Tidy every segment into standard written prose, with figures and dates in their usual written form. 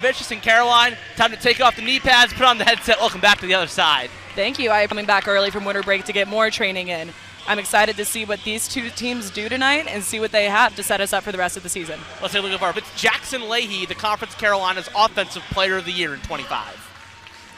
Vicious and Caroline, time to take off the knee pads, put on the headset. Welcome back to the other side. Thank you. I'm coming back early from winter break to get more training in. I'm excited to see what these two teams do tonight and see what they have to set us up for the rest of the season. Let's take a look at our. It's Jackson Leahy, the Conference Carolina's Offensive Player of the Year in 25.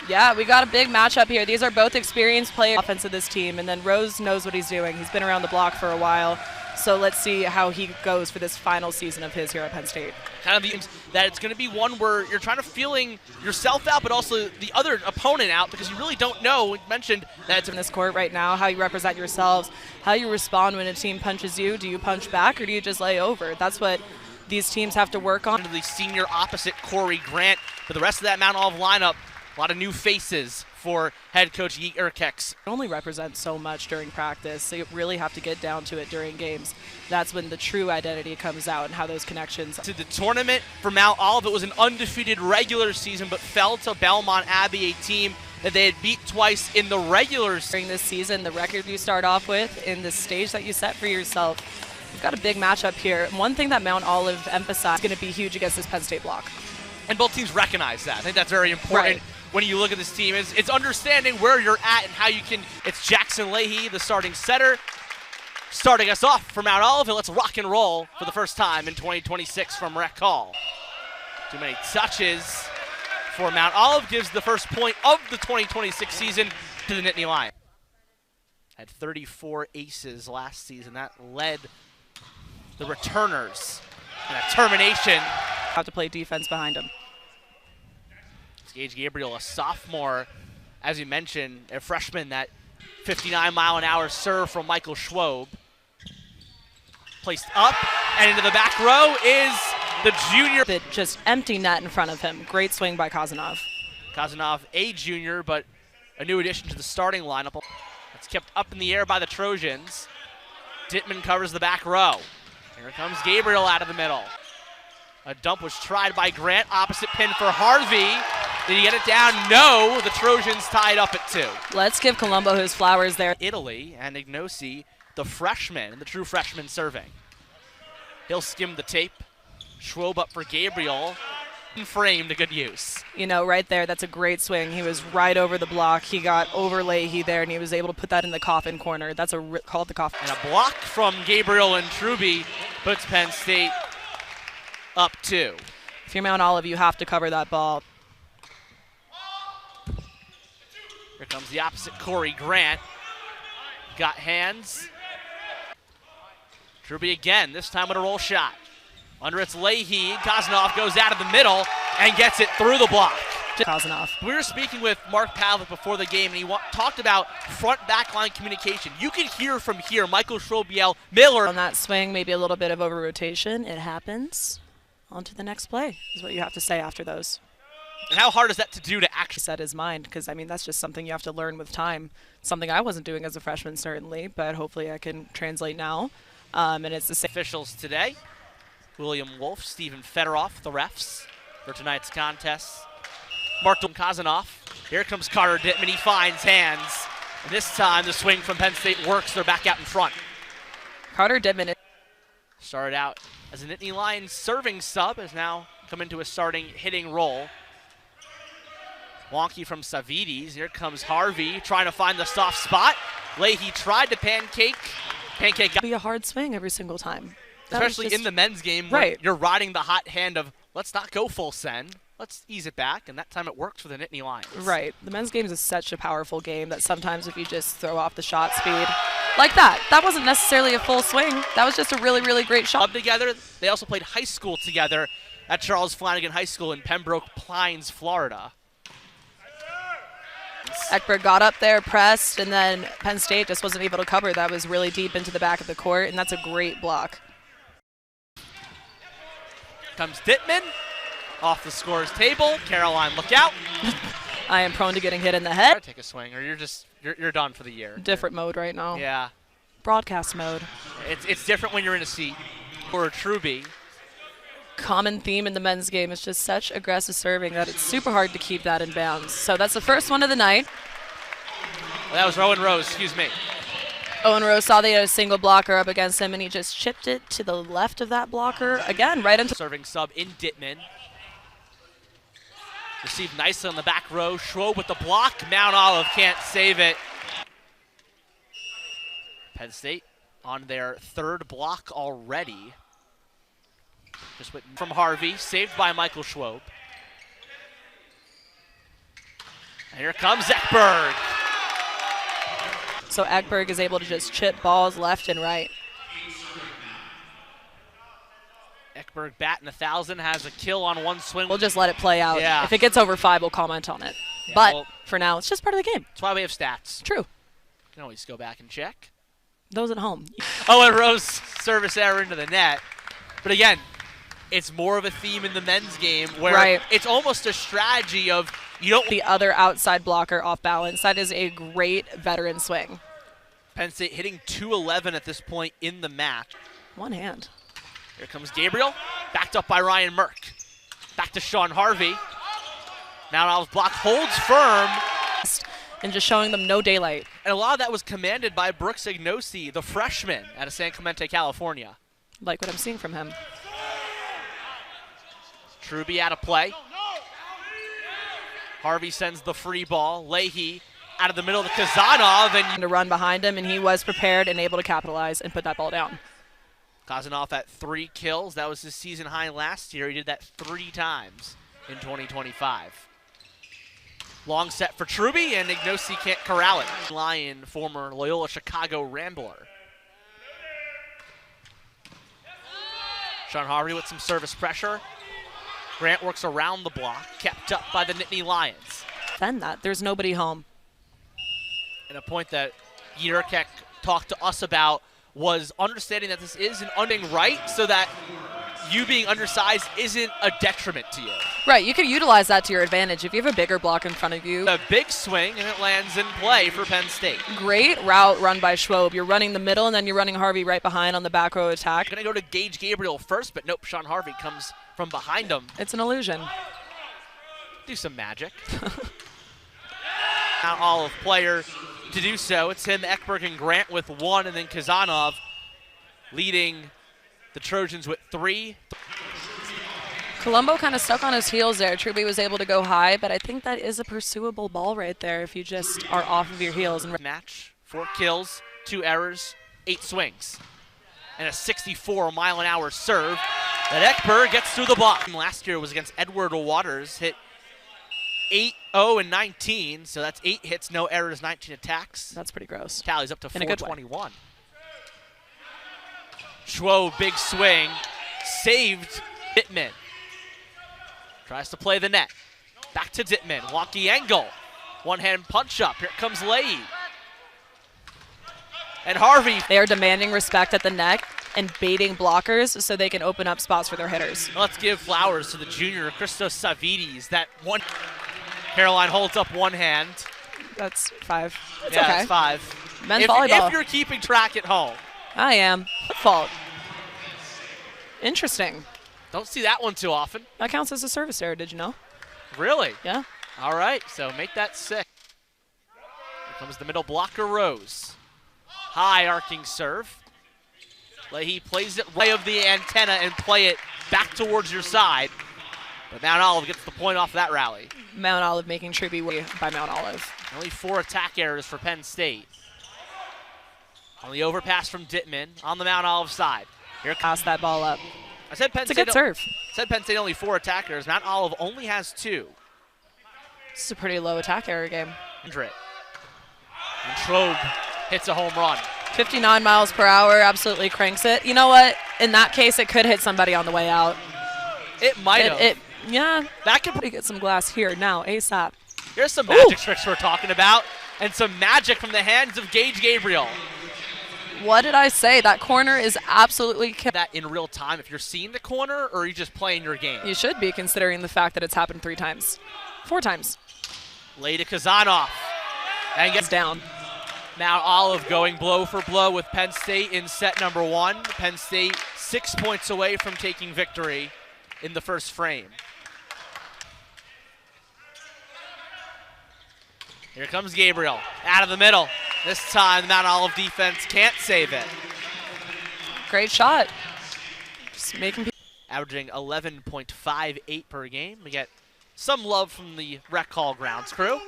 Yeah, we got a big matchup here. These are both experienced players offense of this team, and then Rose knows what he's doing. He's been around the block for a while. So let's see how he goes for this final season of his here at Penn State. Kind of that it's going to be one where you're trying to feeling yourself out, but also the other opponent out, because you really don't know. We mentioned that it's in this court right now, how you represent yourselves, how you respond when a team punches you. Do you punch back or do you just lay over? That's what these teams have to work on. The senior opposite, Corey Grant. For the rest of that Mount Olive lineup, a lot of new faces for head coach Yeet Urkex. It only represents so much during practice, so you really have to get down to it during games. That's when the true identity comes out and how those connections. To the tournament for Mount Olive, it was an undefeated regular season, but fell to Belmont Abbey, a team that they had beat twice in the regular season. During this season, the record you start off with in the stage that you set for yourself, you've got a big matchup here. One thing that Mount Olive emphasized is going to be huge against this Penn State block. And both teams recognize that. I think that's very important. Right. When you look at this team, it's understanding where you're at and how you can. It's Jackson Leahy, the starting setter, starting us off for Mount Olive. And let's rock and roll for the first time in 2026 from Rec Hall. Too many touches for Mount Olive, gives the first point of the 2026 season to the Nittany Lions. Had 34 aces last season. That led the returners in a termination. Have to play defense behind him. Gage Gabriel, a sophomore, as you mentioned, a freshman. That 59-mile-an-hour serve from Michael Schwob. Placed up and into the back row is the junior. Just empty net in front of him. Great swing by Kazanov. Kazanov, a junior, but a new addition to the starting lineup. It's kept up in the air by the Trojans. Dittman covers the back row. Here comes Gabriel out of the middle. A dump was tried by Grant, opposite pin for Harvey. Did he get it down? No, the Trojans tied up at 2. Let's give Colombo his flowers there. Italy and Ignosi, the freshman, the true freshman serving. He'll skim the tape. Schwob up for Gabriel. Framed to good use. You know, right there, that's a great swing. He was right over the block. He got over Leahy there, and he was able to put that in the coffin corner. That's called the coffin. And a block from Gabriel and Truby puts Penn State up 2. If you're Mount Olive, you have to cover that ball. Here comes the opposite, Corey Grant. Got hands. Truby again, this time with a roll shot. Under it's Leahy. Kazanov goes out of the middle and gets it through the block. Kazanov. We were speaking with Mark Pavlik before the game, and he talked about front-back line communication. You can hear from here, Michael Schrobiel, Miller. On that swing, maybe a little bit of over-rotation. It happens. On to the next play is what you have to say after those. And how hard is that to do to actually set his mind? Because, I mean, that's just something you have to learn with time. Something I wasn't doing as a freshman, certainly, but hopefully I can translate now. And it's the same. Officials today, William Wolf, Stephen Fedorov, the refs for tonight's contest. Martin Kazanov. Here comes Carter Dittman. He finds hands. And this time the swing from Penn State works. They're back out in front. Carter Dittman started out as a Nittany Lions serving sub, has now come into a starting hitting role. Wonky from Savides. Here comes Harvey trying to find the soft spot. Leahy tried to pancake. Pancake got be a hard swing every single time. Especially in the men's game, right? You're riding the hot hand of let's not go full send. Let's ease it back, and that time it works for the Nittany Lions. Right. The men's game is such a powerful game that sometimes if you just throw off the shot speed like that wasn't necessarily a full swing. That was just a really, really great shot. Together, they also played high school together at Charles Flanagan High School in Pembroke Pines, Florida. Ekberg got up there, pressed, and then Penn State just wasn't able to cover. That was really deep into the back of the court, and that's a great block. Comes Dittman off the scorer's table. Caroline, look out. I am prone to getting hit in the head. Take a swing, or you're done for the year. Different mode right now. Yeah. Broadcast mode. It's different when you're in a seat. Or a Truby. Common theme in the men's game is just such aggressive serving that it's super hard to keep that in bounds. So that's the first one of the night. Well, that was Owen Rose, excuse me. Owen Rose saw they had a single blocker up against him, and he just chipped it to the left of that blocker. Again, right into serving sub in Dittman. Received nicely on the back row. Schwob with the block. Mount Olive can't save it. Penn State on their third block already. Just went from Harvey, saved by Michael Schwob. And here comes Ekberg. So Ekberg is able to just chip balls left and right. Ekberg batting 1,000, has a kill on one swing. We'll just let it play out. Yeah. If it gets over 5, we'll comment on it. Yeah, but well, for now, it's just part of the game. that's why we have stats. True. You can always go back and check. Those at home. Oh, and Rose service error into the net. But again, it's more of a theme in the men's game where it's almost a strategy of you don't. The other outside blocker off balance. That is a great veteran swing. Penn State hitting .211 at this point in the match. One hand. Here comes Gabriel, backed up by Ryan Merck. Back to Sean Harvey. Mount Olive's block holds firm. And just showing them no daylight. And a lot of that was commanded by Brooks Ignosi, the freshman out of San Clemente, California. Like what I'm seeing from him. Truby out of play. Harvey sends the free ball. Leahy out of the middle to Kazanov. And to run behind him, and he was prepared and able to capitalize and put that ball down. Kazanov at 3 kills. That was his season high last year. He did that 3 times in 2025. Long set for Truby, and Ignosi can't corral it. Lion, former Loyola Chicago Rambler. Sean Harvey with some service pressure. Grant works around the block, kept up by the Nittany Lions. Defend that. There's nobody home. And a point that Yurkek talked to us about was understanding that this is an unding right so that you being undersized isn't a detriment to you. Right, you can utilize that to your advantage. If you have a bigger block in front of you. A big swing, and it lands in play for Penn State. Great route run by Schwob. You're running the middle, and then you're running Harvey right behind on the back row attack. Going to go to Gage Gabriel first, but nope, Sean Harvey comes from behind him. It's an illusion. Do some magic. Mount Olive player to do so. It's him, Ekberg, and Grant with 1, and then Kazanov leading the Trojans with 3. Colombo kind of stuck on his heels there. Truby was able to go high, but I think that is a pursuable ball right there if you just are off of your heels. And match, 4 kills, 2 errors, 8 swings, and a 64-mile-an-hour serve that Ekberg gets through the block. Last year was against Edward Waters, hit 8-0-19, so that's 8 hits, no errors, 19 attacks. That's pretty gross. Tallies up to 421. Schwob, big swing, saved Dittman. Tries to play the net. Back to Dittman, wonky angle. One-hand punch up, here comes Leahy. And Harvey. They are demanding respect at the neck and baiting blockers so they can open up spots for their hitters. Let's give flowers to the junior, Christos Savides. That one, Caroline holds up one hand. That's 5. It's yeah, okay. That's 5. Men's volleyball. If you're keeping track at home. I am. Fault. Interesting. Don't see that one too often. That counts as a service error, did you know? Really? Yeah. All right, so make that 6. Here comes the middle blocker, Rose. High arcing serve. Leahy plays it right of the antenna and play it back towards your side. But Mount Olive gets the point off that rally. Mount Olive making Truby way by Mount Olive. Only 4 attack errors for Penn State. On the overpass from Dittman on the Mount Olive side. Here pass that ball up. I said Penn It's a State good serve. Said Penn State only 4 attackers. Mount Olive only has 2. This is a pretty low attack error game. And Schwob hits a home run. 59 miles per hour, absolutely cranks it. You know what? In that case, it could hit somebody on the way out. It might have. Yeah. That could get some glass here now, ASAP. Here's some magic tricks we're talking about, and some magic from the hands of Gage Gabriel. What did I say? That corner is absolutely that in real time. If you're seeing the corner, or are you just playing your game? You should be, considering the fact that it's happened 3 times. 4 times. Lay to Kazanov. And gets down. Mount Olive going blow for blow with Penn State in set number 1. Penn State 6 points away from taking victory in the first frame. Here comes Gabriel, out of the middle. This time, the Mount Olive defense can't save it. Great shot. Just making people. Averaging 11.58 per game. We get some love from the Rec Hall grounds crew.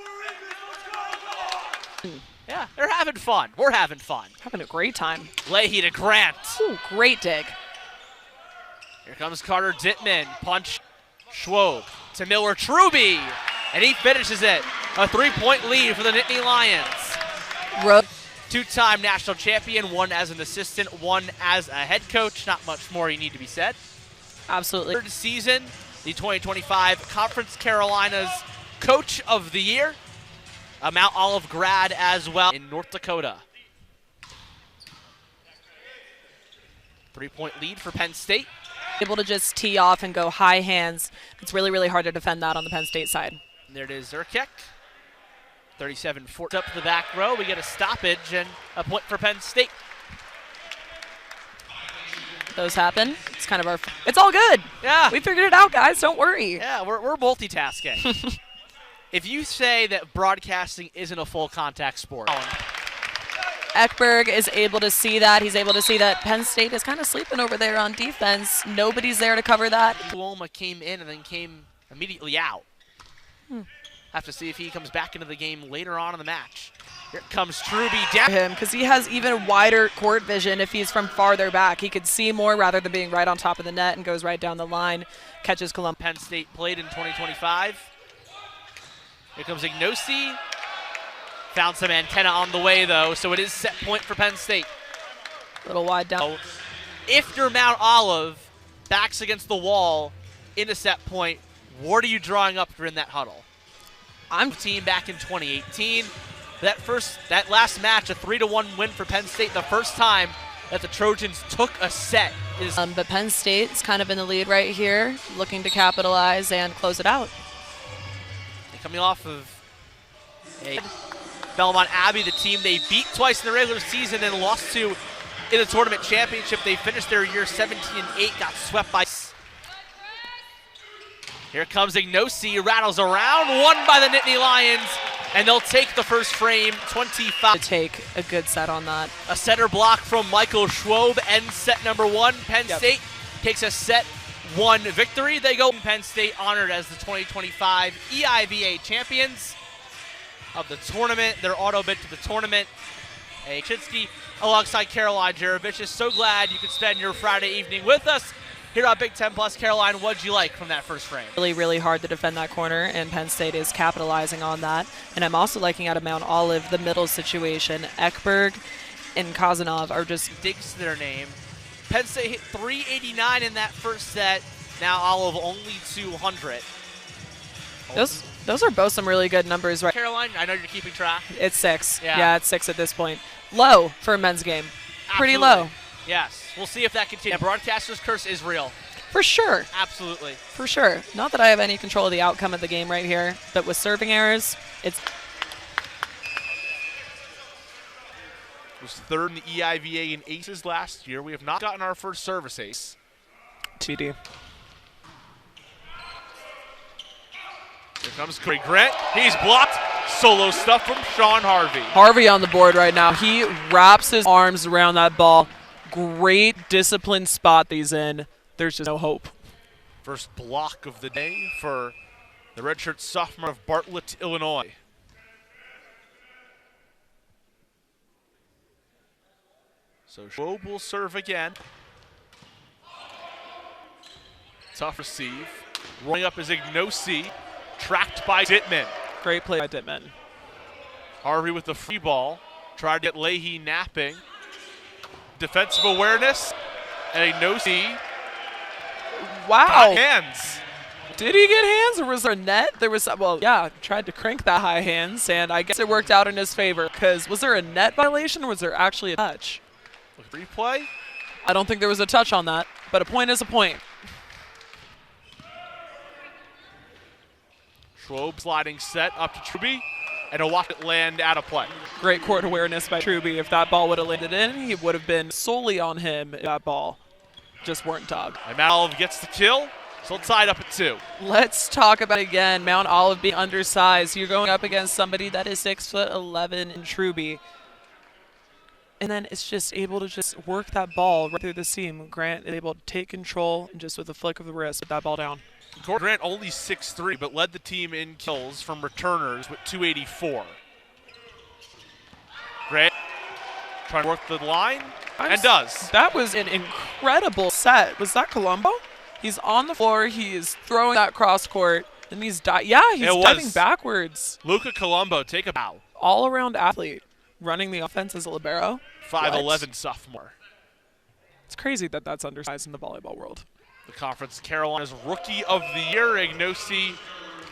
Yeah, they're having fun. We're having fun. Having a great time. Leahy to Grant. Ooh, great dig. Here comes Carter Dittman. Punch Schwob to Miller Truby. And he finishes it. A 3-point lead for the Nittany Lions. Two-time national champion, one as an assistant, one as a head coach. Not much more you need to be said. Absolutely. Third season, the 2025 Conference Carolinas Coach of the Year. A Mount Olive grad as well in North Dakota. 3-point lead for Penn State. Able to just tee off and go high hands. It's really, really hard to defend that on the Penn State side. And there it is, Zerkek. 37-4 up to the back row. We get a stoppage and a point for Penn State. Those happen. It's kind of our. It's all good. Yeah. We figured it out, guys. Don't worry. Yeah, we're multitasking. If you say that broadcasting isn't a full contact sport. Ekberg is able to see that. He's able to see that Penn State is kind of sleeping over there on defense. Nobody's there to cover that. Tuolma came in and then came immediately out. Have to see if he comes back into the game later on in the match. Here comes Truby down. Him because he has even wider court vision if he's from farther back. He could see more rather than being right on top of the net and goes right down the line. Catches Columbus. Penn State played in 2025. Here comes Ignosi. Found some antenna on the way, though, so it is set point for Penn State. A little wide down. If you're Mount Olive, backs against the wall in a set point, what are you drawing up during that huddle? I'm team back in 2018. That last match, a 3-1 win for Penn State, the first time that the Trojans took a set. But Penn State's kind of in the lead right here, looking to capitalize and close it out. Coming off of a Belmont Abbey, the team they beat twice in the regular season and lost to in the tournament championship. They finished their year 17-8, got swept by. Here comes Ignosi, rattles around, won by the Nittany Lions, and they'll take the first frame, 25. To take a good set on that. A setter block from Michael Schwob ends set number one. Penn State takes a set one victory. They go Penn State honored as the 2025 EIVA champions of the tournament. Their auto bid to the tournament. Chitsky alongside Caroline Jerovich. So glad you could spend your Friday evening with us here on Big Ten Plus. Caroline, what'd you like from that first frame? Really, really hard to defend that corner, and Penn State is capitalizing on that. And I'm also liking out of Mount Olive the middle situation. Ekberg and Kazanov are just digs their name. Penn State hit 389 in that first set. Now Olive only 200. Those are both some really good numbers, right? Caroline, I know you're keeping track. It's 6. Yeah. Yeah, it's 6 at this point. Low for a men's game. Pretty low. Yes. We'll see if that continues. Yeah, broadcaster's curse is real. For sure. Absolutely. For sure. Not that I have any control of the outcome of the game right here, but with serving errors, it's... Was third in the EIVA in aces last year. We have not gotten our first service ace. TD. Here comes Corey Grant. He's blocked. Solo stuff from Sean Harvey. Harvey on the board right now. He wraps his arms around that ball. Great disciplined spot that he's in. There's just no hope. First block of the day for the redshirt sophomore of Bartlett, Illinois. So Schwob will serve again. Tough receive. Rolling up is Ignosi. Tracked by Dittman. Great play by Dittman. Harvey with the free ball. Tried to get Leahy napping. Defensive awareness. And Ignosi. Wow. Got hands. Did he get hands or was there a net? There was, well, yeah, tried to crank that high hands, and I guess it worked out in his favor. Because was there a net violation or was there actually a touch? Replay. I don't think there was a touch on that, but a point is a point. Schwob sliding set up to Truby, and a watch it land out of play. Great court awareness by Truby. If that ball would have landed in, he would have been solely on him if that ball just weren't dug. And Mount Olive gets the kill, so it's tied up at 2. Let's talk about it again. Mount Olive being undersized. You're going up against somebody that is 6'11" in Truby. And then it's just able to just work that ball right through the seam. Grant is able to take control and just with a flick of the wrist, put that ball down. Grant only 6'3", but led the team in kills from returners with 284. Grant trying to work the line, and does. That was an incredible set. Was that Colombo? He's on the floor. He is throwing that cross court, and he's diving backwards. Luca Colombo, take a bow. All-around athlete, running the offense as a libero. 5'11" sophomore. It's crazy that that's undersized in the volleyball world. The Conference Carolina's Rookie of the Year, Ignosi,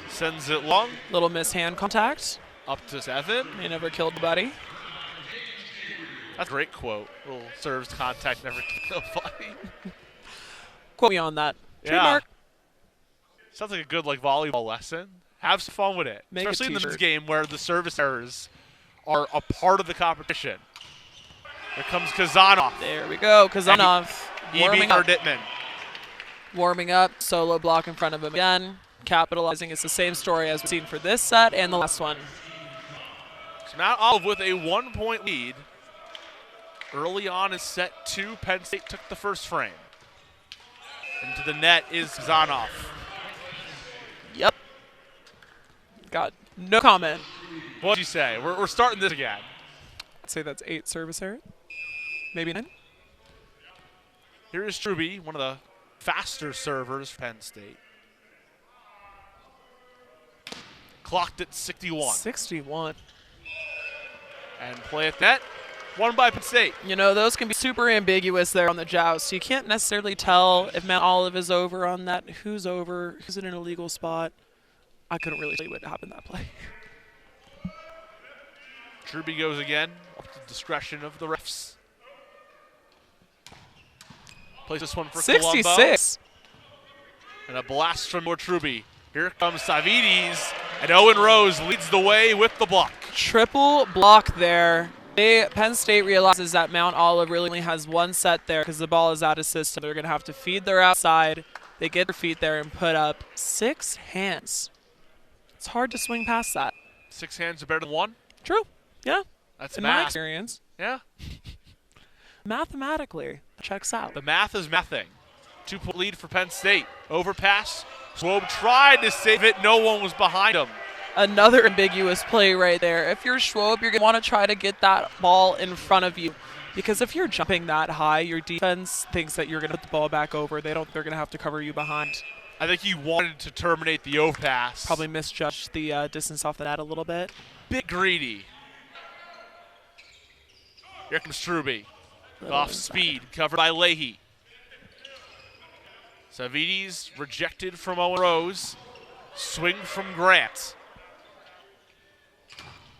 sends it long. Little mishand contact. Up to 7. He never killed buddy. That's a great quote. Little serves contact, never killed buddy. Quote me on that. Yeah. Trademark. Sounds like a good volleyball lesson. Have some fun with it. Make a especially in the t-shirt. men's game where the service errors are a part of the competition. Here comes Kazanov. There we go. Kazanov warming up. Dittman. Warming up. Solo block in front of him again. Capitalizing. It's the same story as we've seen for this set and the last one. So Mount Olive with a 1-point lead. Early on in set 2, Penn State took the first frame. Into the net is Kazanov. Yep. Got no comment. What'd you say? We're starting this again. I'd say that's 8 service error. Maybe 9. Here is Truby, one of the faster servers for Penn State. Clocked at 61. 61. And play at net. Won by Penn State. You know, those can be super ambiguous there on the joust. You can't necessarily tell if Mount Olive is over on that. Who's over? Who's in an illegal spot? I couldn't really tell you what happened that play. Truby goes again, up to the discretion of the refs. Plays this one for 66. Colombo. And a blast from Truby. Here comes Savides, and Owen Rose leads the way with the block. Triple block there. Penn State realizes that Mount Olive really only has one set there because the ball is out of system. They're going to have to feed their outside. They get their feet there and put up 6 hands. It's hard to swing past that. 6 hands are better than 1? True. Yeah. That's in math. my experience. Yeah. Mathematically, checks out. The math is mathing. 2-point lead for Penn State. Overpass. Swobe tried to save it. No one was behind him. Another ambiguous play right there. If you're Schwob, you're going to want to try to get that ball in front of you. Because if you're jumping that high, your defense thinks that you're going to put the ball back over. They're going to have to cover you behind. I think he wanted to terminate the overpass. Probably misjudged the distance off the net a little bit. Bit greedy. Here comes Truby. Off speed, covered by Leahy. Savides rejected from Owen Rose. Swing from Grant.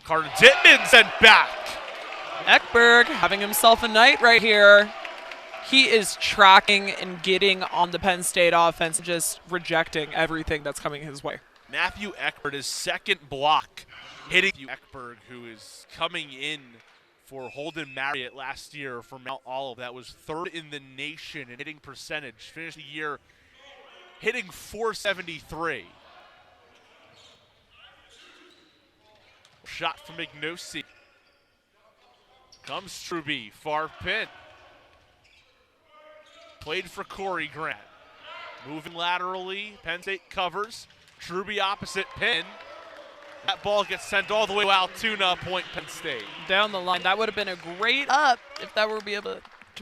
Carter Dittman sent back. Ekberg having himself a night right here. He is tracking and getting on the Penn State offense, just rejecting everything that's coming his way. Matthew Ekberg, his second block, hitting Ekberg, who is coming in for Holden Marriott last year from Mount Olive. That was 3rd in the nation in hitting percentage. Finished the year hitting .473. Shot from Ignosi. Comes Truby, far pin. Played for Corey Grant. Moving laterally, Penn State covers. Truby opposite pin. That ball gets sent all the way to Altoona, point Penn State. Down the line, that would have been a great up if that were to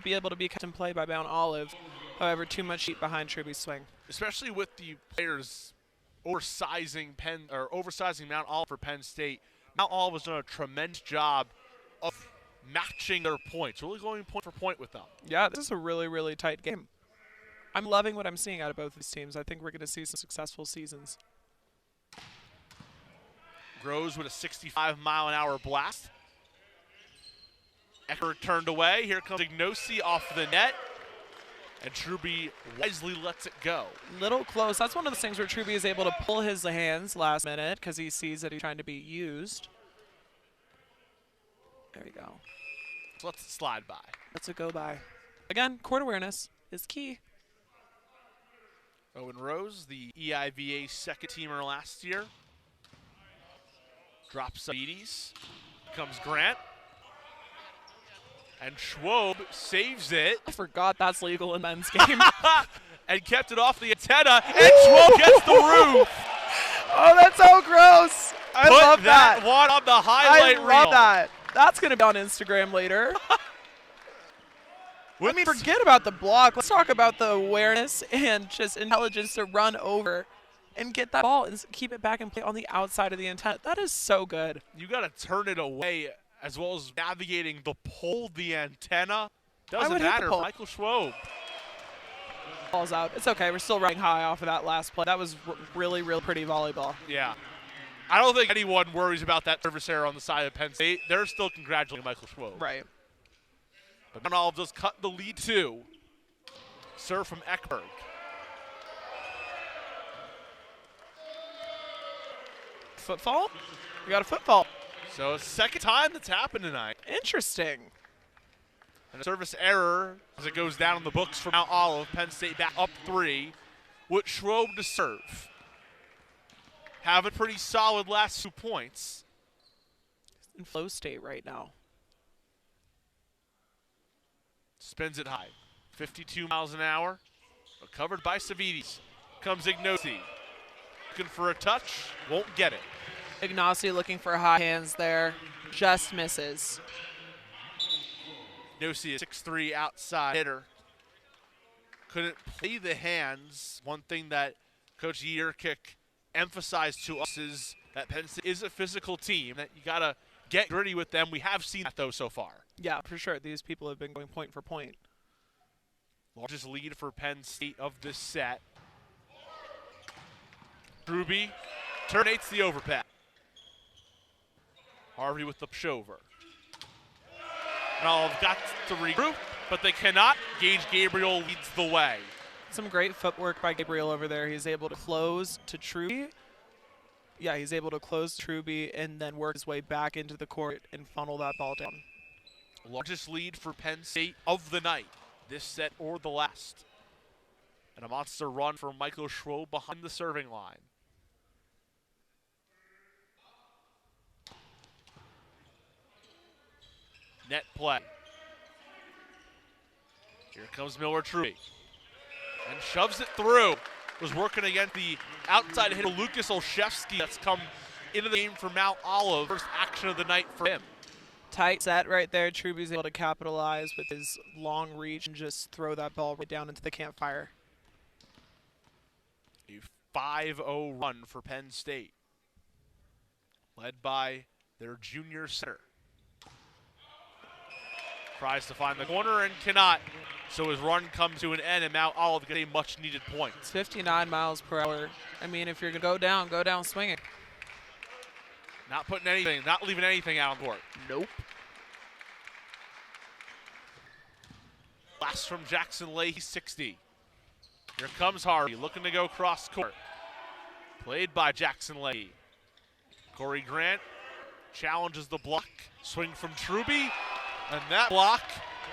be able to be kept in play by Mount Olive. However, too much heat behind Truby's swing. Especially with the players oversizing Mount Olive for Penn State. Mount Olive has done a tremendous job of matching their points, really going point for point with them. Yeah, this is a really, really tight game. I'm loving what I'm seeing out of both these teams. I think we're going to see some successful seasons. Groves with a 65-mile-an-hour blast. Ecker turned away. Here comes Ignosi off the net. And Truby wisely lets it go. Little close. That's one of those things where Truby is able to pull his hands last minute because he sees that he's trying to be used. There we go. So let's slide by. Let's it go by. Again, court awareness is key. Owen Rose, the EIVA second teamer last year. Drops Savides. Comes Grant. And Schwob saves it. I forgot that's legal in men's game. and kept it off the antenna, and Schwo gets the roof. Oh, that's so gross. I Put love that. one on the highlight I reel. love that. That's going to be on Instagram later. I mean, forget about the block. Let's talk about the awareness and just intelligence to run over and get that ball and keep it back and play on the outside of the antenna. That is so good. You got to turn it away as well as navigating the pole, the antenna. Doesn't would hit the matter. pole. Michael Schwob. Ball's out. It's okay. We're still running high off of that last play. That was really, really pretty volleyball. Yeah. I don't think anyone worries about that service error on the side of Penn State. They're still congratulating Michael Schwob. Right. But Mount Olive does cut the lead too. Serve from Ekberg. Footfall? We got a footfall. So second time that's happened tonight. Interesting. And a service error as it goes down in the books for Mount Olive. Penn State back up 3 with Schwob to serve. Have a pretty solid last 2 points. In flow state right now. Spins it high. 52 miles an hour. Recovered by Savides. Comes Ignosi. Looking for a touch. Won't get it. Ignacy looking for high hands there. Just misses. Ignosi is 6'3" outside hitter. Couldn't play the hands. One thing that Coach Yerkick emphasized to us is that Penn State is a physical team, that you got to get gritty with them. We have seen that, though, so far. Yeah, for sure. These people have been going point for point. Largest lead for Penn State of this set. Ruby terminates the overpass. Harvey with the pushover. Now got to regroup, but they cannot. Gage Gabriel leads the way. Some great footwork by Gabriel over there. He's able to close to Truby. Yeah, he's able to close Truby and then work his way back into the court and funnel that ball down. Largest lead for Penn State of the night, this set or the last. And a monster run for Michael Schwob behind the serving line. Net play. Here comes Miller Truby. And shoves it through. Was working against the outside hitter Lucas Olszewski that's come into the game for Mount Olive. First action of the night for him. Tight set right there. Truby's able to capitalize with his long reach and just throw that ball right down into the campfire. A 5-0 run for Penn State. Led by their junior center. Tries to find the corner and cannot. So his run comes to an end, and Mount Olive gets a much-needed point. It's 59 miles per hour. I mean, if you're going to go down swinging. Not putting anything, not leaving anything out on the court. Nope. Last from Jackson Leahy, 60. Here comes Harvey, looking to go cross court. Played by Jackson Leahy. Corey Grant challenges the block. Swing from Truby, and that block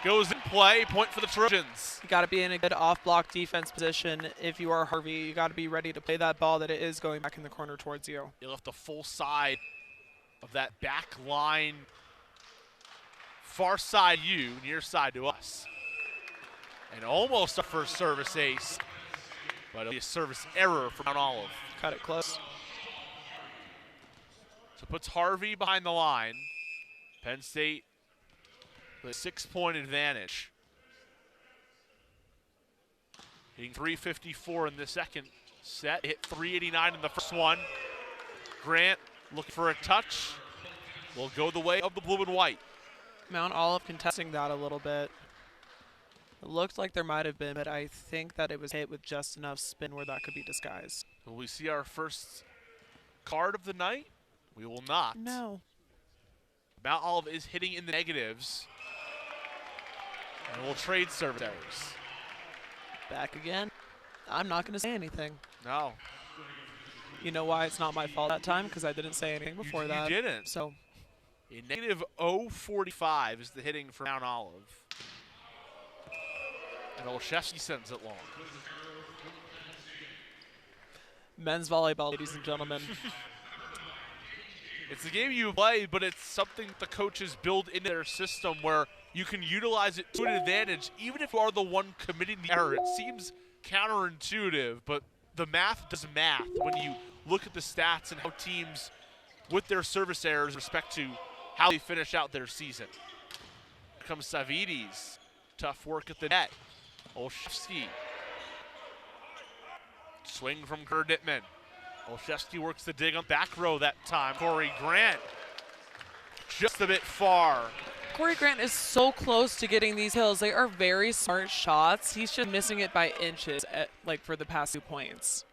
goes in play. Point for the Trojans. You got to be in a good off-block defense position. If you are Harvey, you got to be ready to play that ball that it is going back in the corner towards you. You left the full side of that back line, far side you, near side to us. And almost a first service ace, but it'll be a service error for Mount Olive. Cut it close. So puts Harvey behind the line. Penn State with a 6-point advantage. Hitting 354 in the second set. Hit 389 in the first one. Grant looking for a touch. Will go the way of the blue and white. Mount Olive contesting that a little bit. It looked like there might have been, but I think that it was hit with just enough spin where that could be disguised. Will we see our first card of the night? We will not. No. Mount Olive is hitting in the negatives. And we'll trade service errors. Back again. I'm not going to say anything. No. You know why it's not my fault that time? Because I didn't say anything before that. You didn't. So. A negative 0.45 is the hitting for Mount Olive. And Olszewski sends it long. Men's volleyball, ladies and gentlemen. It's a game you play, but it's something the coaches build into their system where you can utilize it to an advantage, even if you are the one committing the error. It seems counterintuitive, but the math does math when you look at the stats and how teams, with their service errors, respect to how they finish out their season. Here comes Savides. Tough work at the net. Olszewski. Swing from Kerr Dittman. Olszewski works the dig on back row that time. Corey Grant just a bit far. Corey Grant is so close to getting these kills. They are very smart shots. He's just missing it by inches for the past 2 points.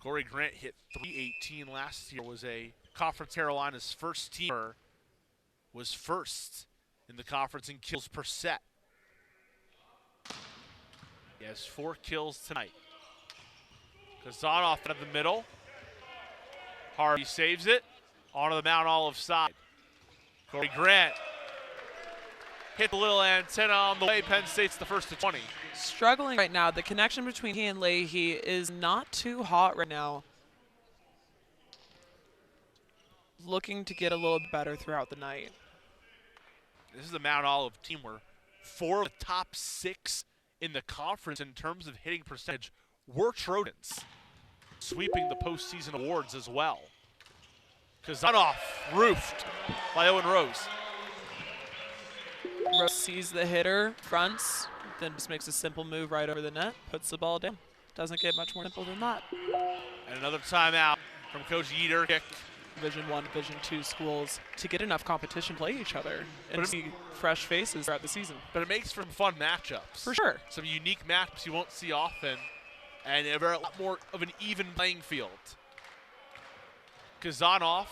Corey Grant hit .318 last year, was a Conference Carolina's first teamer, was first in the conference in kills per set. He has 4 kills tonight. Kazanov out of the middle. Harvey saves it. Onto the Mount Olive side. Corey Grant hit the little antenna on the way. Penn State's the first to 20. Struggling right now. The connection between he and Leahy is not too hot right now. Looking to get a little better throughout the night. This is the Mount Olive team where 4 of the top 6 in the conference in terms of hitting percentage were Trojans, sweeping the postseason awards as well. Kazanov roofed by Owen Rose. Rose sees the hitter, fronts, then just makes a simple move right over the net, puts the ball down. Doesn't get much more simple than that. And another timeout from Coach Yeater. Kick. Division I, Division II schools to get enough competition play each other and see fresh faces throughout the season. But it makes for fun matchups. For sure. Some unique matchups you won't see often, and a lot more of an even playing field. Kazanov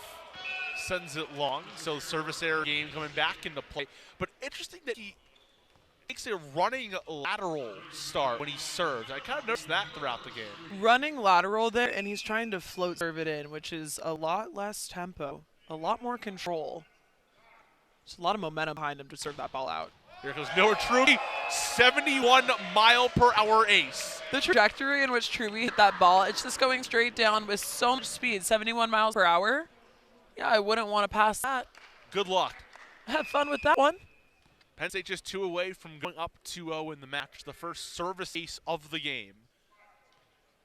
sends it long, so service error game coming back into play. But interesting that he makes a running lateral start when he serves. I kind of noticed that throughout the game. Running lateral there, and he's trying to float serve it in, which is a lot less tempo, a lot more control. There's a lot of momentum behind him to serve that ball out. Here goes Miller Truby, 71-mile-per-hour ace. The trajectory in which Truby hit that ball, it's just going straight down with so much speed, 71 miles per hour. Yeah, I wouldn't want to pass that. Good luck. Have fun with that one. Penn State just 2 away from going up 2-0 in the match. The first service ace of the game.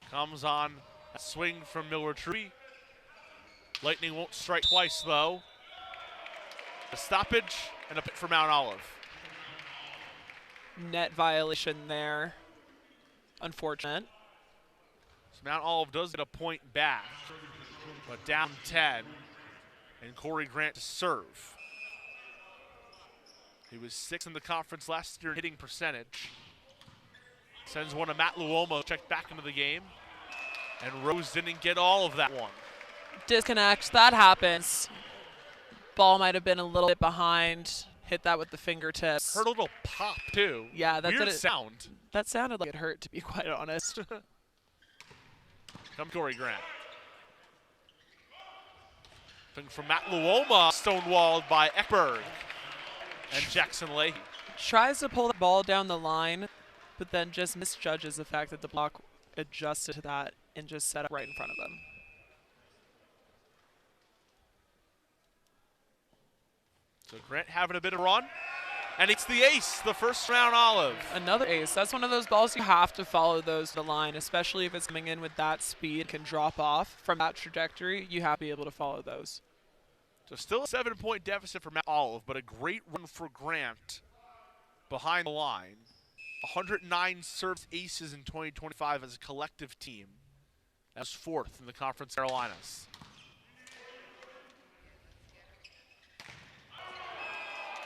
Comes on a swing from Miller Truby. Lightning won't strike twice, though. A stoppage and a pick for Mount Olive. Net violation there. Unfortunate. So Mount Olive does get a point back, but down 10. And Corey Grant to serve. He was 6th in the conference last year in hitting percentage. Sends one to Matt Luomo, checked back into the game. And Rose didn't get all of that one. Disconnect, that happens. Ball might have been a little bit behind. Hit that with the fingertips. Heard a little pop, too. Yeah, that's weird sound. That sounded like it hurt, to be quite honest. Come Corey Grant. From Matt Luoma, stonewalled by Ekberg and Jackson Leahy. Tries to pull the ball down the line, but then just misjudges the fact that the block adjusted to that and just set up right in front of them. So Grant having a bit of a run, and it's the ace, the first round Olive. Another ace. That's one of those balls you have to follow those to the line, especially if it's coming in with that speed, can drop off from that trajectory. You have to be able to follow those. So still a 7-point deficit for Mount Olive, but a great run for Grant behind the line. 109 serves aces in 2025 as a collective team. That was 4th in the Conference Carolinas.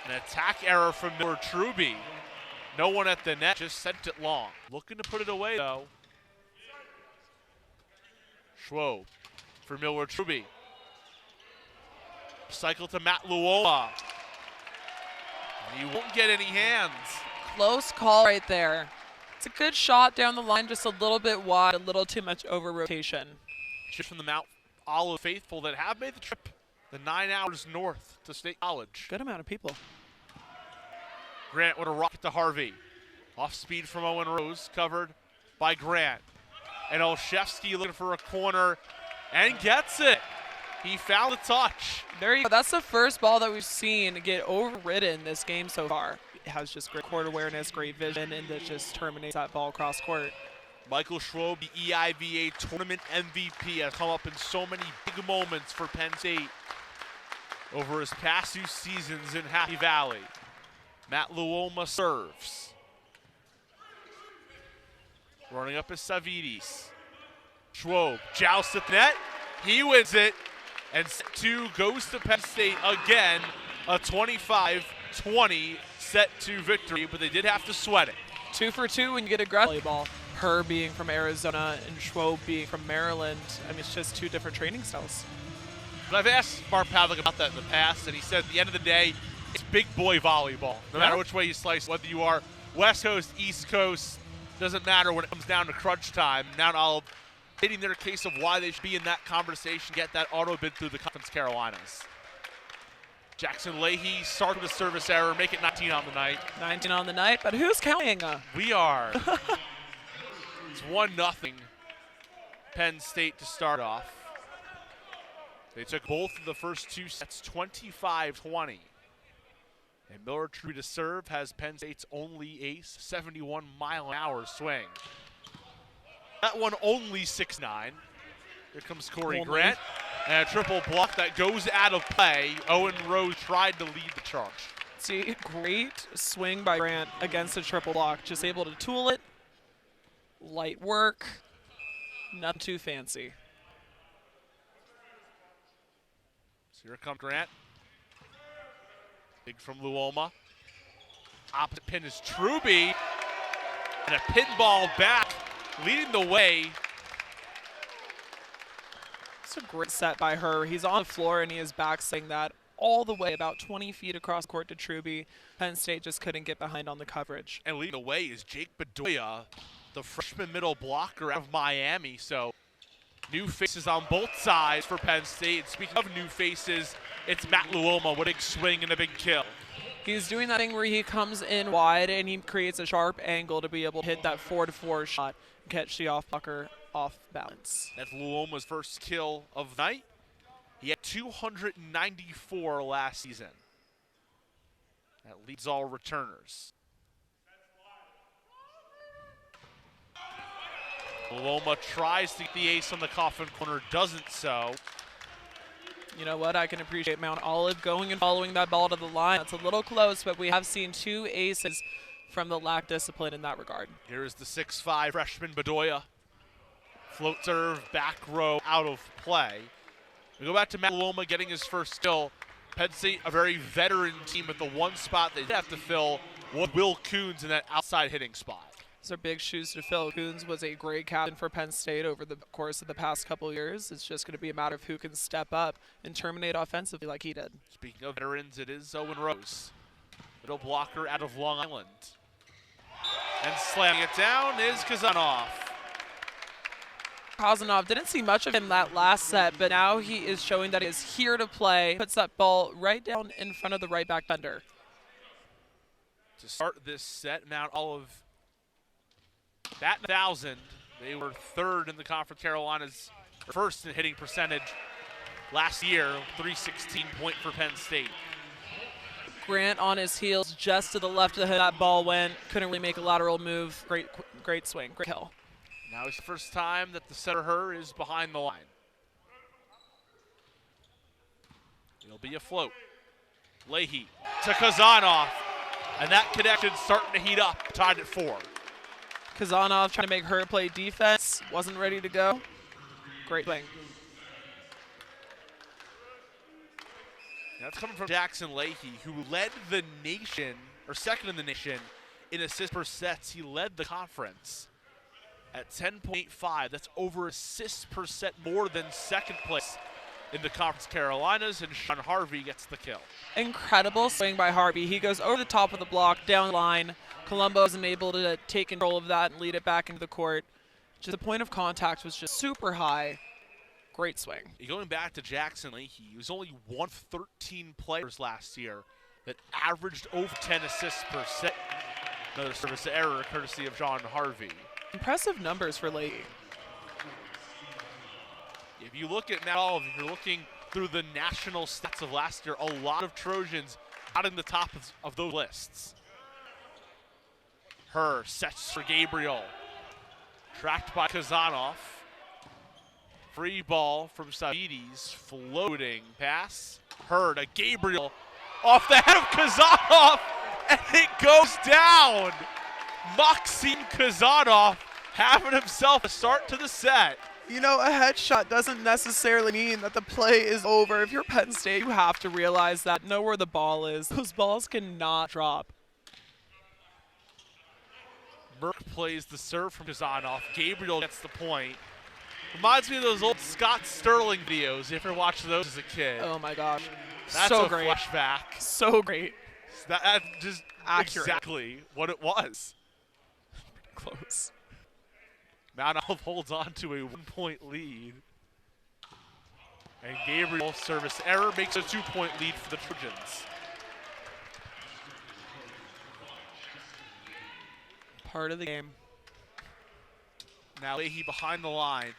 An attack error from Miller Truby. No one at the net, just sent it long. Looking to put it away, though. Schwob for Miller Truby. Cycle to Matt Luola. He won't get any hands. Close call right there. It's a good shot down the line, just a little bit wide, a little too much over rotation. Just from the Mount Olive faithful that have made the trip the 9 hours north to State College. Good amount of people. Grant with a rocket to Harvey. Off speed from Owen Rose, covered by Grant. And Olszewski looking for a corner and gets it. He found the touch. There you go. That's the first ball that we've seen get overridden this game so far. It has just great court awareness, great vision, and it just terminates that ball across court. Michael Schwob, the EIVA tournament MVP, has come up in so many big moments for Penn State over his past 2 seasons in Happy Valley. Matt Luoma serves. Running up is Savidis. Schwob jousts at the net. He wins it. And set 2 goes to Penn State again. A 25-20 set 2 victory, but they did have to sweat it. 2 for 2 when you get aggressive volleyball. Her being from Arizona and Schwob being from Maryland. I mean, it's just 2 different training styles. But I've asked Mark Pavlik about that in the past, and he said at the end of the day, it's big boy volleyball. No matter which way you slice, whether you are West Coast, East Coast, doesn't matter when it comes down to crunch time. Mount Olive stating their case of why they should be in that conversation, get that auto bid through the Conference Carolinas. Jackson Leahy started with a service error, make it 19 on the night. 19 on the night, but who's counting? We are. It's 1-0 Penn State to start off. They took both of the first 2 sets, 25-20. And Miller True to serve has Penn State's only ace, 71-mile-an-hour swing. That one only 6'9". Here comes Corey Grant. And a triple block that goes out of play. Owen Rose tried to lead the charge. See, great swing by Grant against a triple block. Just able to tool it. Light work. Nothing too fancy. So here comes Grant. Big from Luoma. Opposite pin is Truby. And a pinball back, leading the way. It's a great set by her. He's on the floor and he is backsetting that all the way about 20 feet across court to Truby. Penn State just couldn't get behind on the coverage. And leading the way is Jake Bedoya, the freshman middle blocker out of Miami. So new faces on both sides for Penn State. Speaking of new faces, it's Matt Luoma with a big swing and a big kill. He's doing that thing where he comes in wide and he creates a sharp angle to be able to hit that 4-4 shot and catch the off-blocker off balance. That's Luoma's first kill of the night. He had 294 last season. That leads all returners. Luoma tries to get the ace on the coffin corner, doesn't so. You know what? I can appreciate Mount Olive going and following that ball to the line. That's a little close, but we have seen 2 aces from the lack discipline in that regard. Here is the 6'5" freshman Bedoya. Float serve, back row, out of play. We go back to Matt Luoma getting his first kill. Penn State, a very veteran team at the one spot they did have to fill, Will Coons in that outside hitting spot. These are big shoes to fill. Coons was a great captain for Penn State over the course of the past couple years. It's just going to be a matter of who can step up and terminate offensively like he did. Speaking of veterans, it is Owen Rose. Middle blocker out of Long Island. And slamming it down is Kazanov. Kazanov didn't see much of him that last set, but now he is showing that he is here to play. Puts that ball right down in front of the right back fender. To start this set, Mount Olive bat 1,000. They were third in the Conference Carolinas, or first in hitting percentage last year. 316 point for Penn State. Grant on his heels, just to the left of that ball went. Couldn't really make a lateral move. Great swing, great kill. Now it's the first time that the setter her is behind the line. It'll be a float. Leahy to Kazanov, and that connection's starting to heat up. Tied at 4. Kazanov trying to make her play defense. Wasn't ready to go. Great swing. Now it's coming from Jackson Leahy, who led the nation, or second in the nation, in assists per sets. He led the conference at 10.5. That's over assists per set more than second place in the Conference Carolinas, and Sean Harvey gets the kill. Incredible swing by Harvey. He goes over the top of the block, down the line. Colombo isn't able to take control of that and lead it back into the court. Just the point of contact was just super high. Great swing. Going back to Jackson Leahy, he was only one of 13 players last year that averaged over 10 assists per set. Another service error courtesy of John Harvey. Impressive numbers for Leahy. If you look at Mount Olive, if you're looking through the national stats of last year, a lot of Trojans out in the top of those lists. Her sets for Gabriel. Tracked by Kazanov. Free ball from Savides. Floating pass. Heard a Gabriel off the head of Kazanov, and it goes down. Maxim Kazanov having himself a start to the set. You know, a headshot doesn't necessarily mean that the play is over. If you're Penn State, you have to realize that, know where the ball is. Those balls cannot drop. Merck plays the serve from Kazanov. Gabriel gets the point. Reminds me of those old Scott Sterling videos, if you ever watched those as a kid. Oh my gosh. That's so a great. flashback. So great. That's just Accurate. exactly what it was. Close. Mount Olive holds on to a 1-point lead. And Gabriel's service error makes a 2-point lead for the Trojans. Part of the game. Now Leahy behind the line.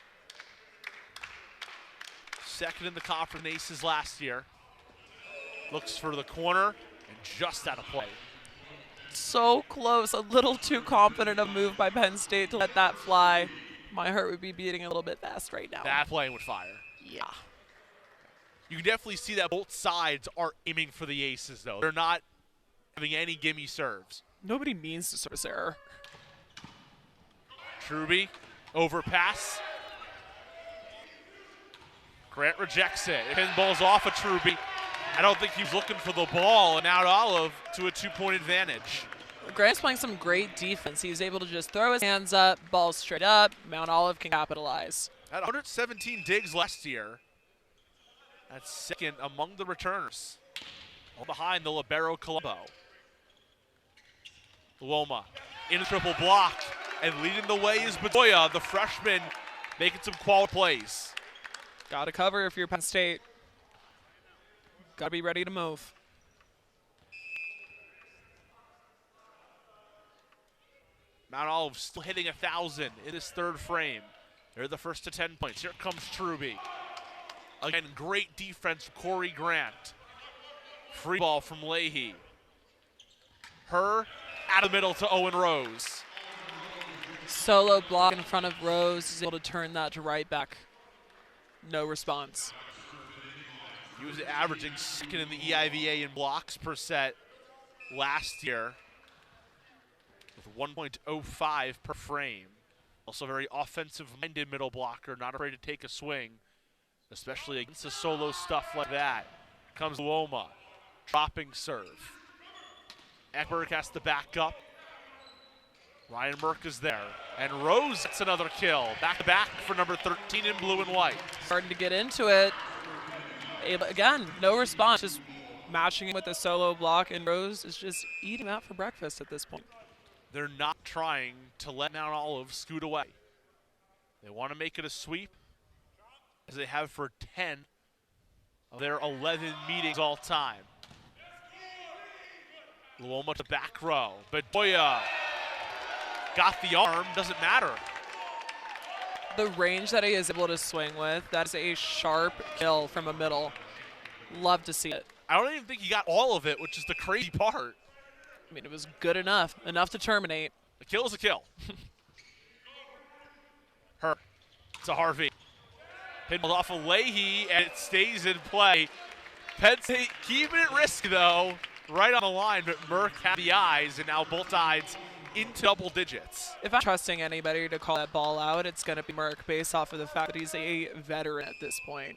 Second in the conference aces last year. Looks for the corner and just out of play. So close. A little too confident a move by Penn State to let that fly. My heart would be beating a little bit fast right now. That playing with fire. Yeah. You can definitely see that both sides are aiming for the aces, though. They're not having any gimme serves. Nobody means to service error. Truby, overpass. Grant rejects it. Pinballs off of Truby. I don't think he's looking for the ball, and now Olive to a 2-point advantage. Grant's playing some great defense. He was able to just throw his hands up, ball straight up. Mount Olive can capitalize. At 117 digs last year. That's second among the returners. All behind the libero Colombo. Loma in a triple block, and leading the way is Bedoya, the freshman, making some quality plays. Got to cover if you're Penn State. Got to be ready to move. Mount Olive still hitting 1,000 in this third frame. They're the first to 10 points. Here comes Truby. Again, great defense from Corey Grant. Free ball from Leahy. Her out of the middle to Owen Rose. Solo block in front of Rose. Is able to turn that to right back. No response. He was averaging second in the EIVA in blocks per set last year with 1.05 per frame. Also very offensive-minded middle blocker, not afraid to take a swing, especially against the solo stuff like that. Comes Loma, dropping serve. Ekberg has to back up. Ryan Merck is there, and Rose gets another kill. Back-to-back for number 13 in blue and white. Starting to get into it. Again, no response, just matching it with a solo block, and Rose is just eating out for breakfast at this point. They're not trying to let Mount Olive scoot away. They want to make it a sweep, as they have for 10 of their 11 meetings all time. Luoma to back row, but Boya got the arm, doesn't matter. The range that he is able to swing with, that's a sharp kill from a middle. Love to see it. I don't even think he got all of it, which is the crazy part. I mean, it was good enough to terminate. A kill is a kill. Her to Harvey. Pinball off of Leahy, and it stays in play. Penn State keeping it risky, though, right on the line, but Merck had the eyes, and now both sides into double digits. If I'm trusting anybody to call that ball out, it's going to be Merck based off of the fact that he's a veteran at this point.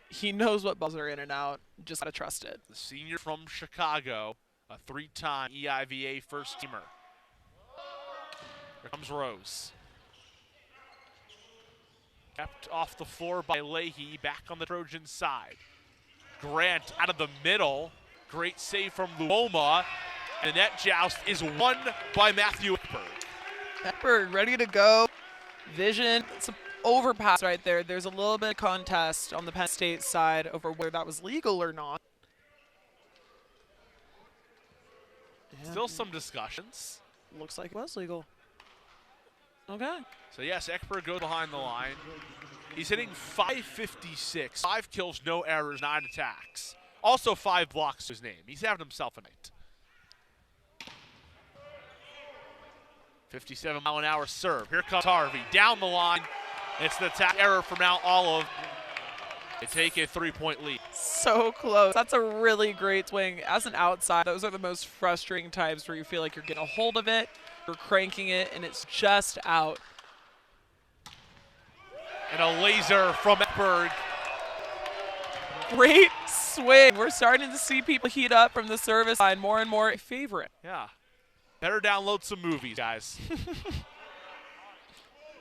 He knows what balls are in and out. Just got to trust it. The senior from Chicago, a 3-time EIVA first-teamer. Here comes Rose. Kept off the floor by Leahy, back on the Trojan side. Grant out of the middle. Great save from Luoma. And that joust is won by Matthew Ekberg. Ekberg ready to go. Vision. It's an overpass right there. There's a little bit of contest on the Penn State side over whether that was legal or not. Still some discussions. Looks like it was legal. Okay. So yes, Ekberg goes behind the line. He's hitting .556. 5 kills, no errors, 9 attacks. Also 5 blocks to his name. He's having himself a night. 57-mile-an-hour serve. Here comes Harvey down the line. It's the attack error for Mount Olive. They take a 3-point lead. So close. That's a really great swing. As an outside, those are the most frustrating times where you feel like you're getting a hold of it, you're cranking it, and it's just out. And a laser from Ekberg. Great swing. We're starting to see people heat up from the service line more and more. Favorite. Yeah. Better download some movies, guys.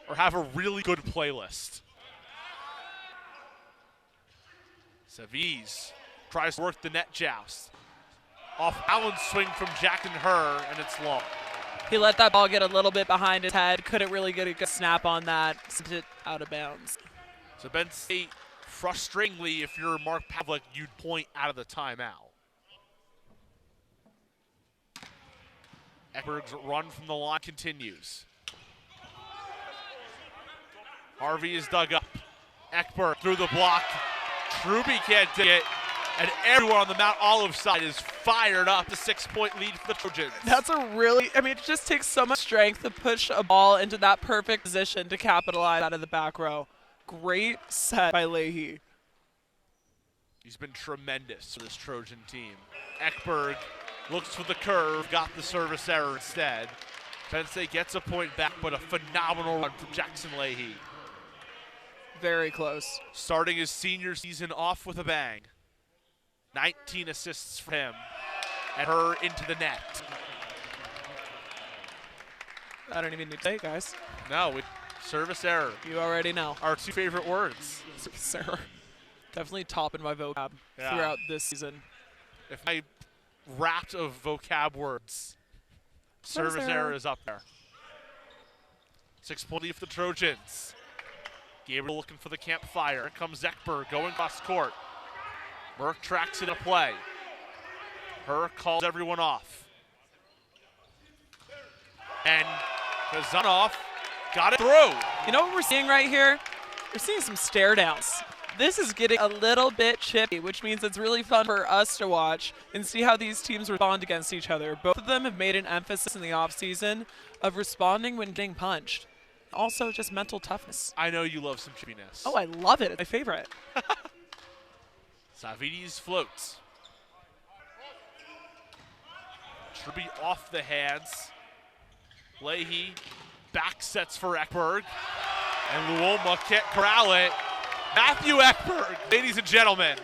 Or have a really good playlist. Saviz tries to work the net joust. Off balance swing from Jackson Herr, and it's long. He let that ball get a little bit behind his head. Couldn't really get a good snap on that. Sent it out of bounds. So Penn State, frustratingly, if you're Mark Pavlik, you'd point out of the timeout. Ekberg's run from the line continues. Harvey is dug up. Ekberg through the block. Truby can't dig it. And everyone on the Mount Olive side is fired up. The 6-point lead for the Trojans. That's it just takes so much strength to push a ball into that perfect position to capitalize out of the back row. Great set by Leahy. He's been tremendous for this Trojan team. Ekberg looks for the curve, got the service error instead. Penn State gets a point back, but a phenomenal run from Jackson Leahy. Very close. Starting his senior season off with a bang. 19 assists for him. And her into the net. I don't even need to say, guys. No, service error. You already know. Our two favorite words. Service error. Definitely topping my vocab throughout this season. If I wrapped of vocab words, service error is up there. 6-point lead for the Trojans. Gabriel looking for the campfire. Here comes Ekberg going cross court. Merck tracks it a play. Herr calls everyone off. And Kazanov got it through. You know what we're seeing right here? We're seeing some stare downs. This is getting a little bit chippy, which means it's really fun for us to watch and see how these teams respond against each other. Both of them have made an emphasis in the offseason of responding when getting punched. Also, just mental toughness. I know you love some chippiness. Oh, I love it. It's my favorite. Savides floats. Truby off the hands. Leahy back sets for Ekberg. And Luoma can't corral it. Matthew Ekberg, ladies and gentlemen,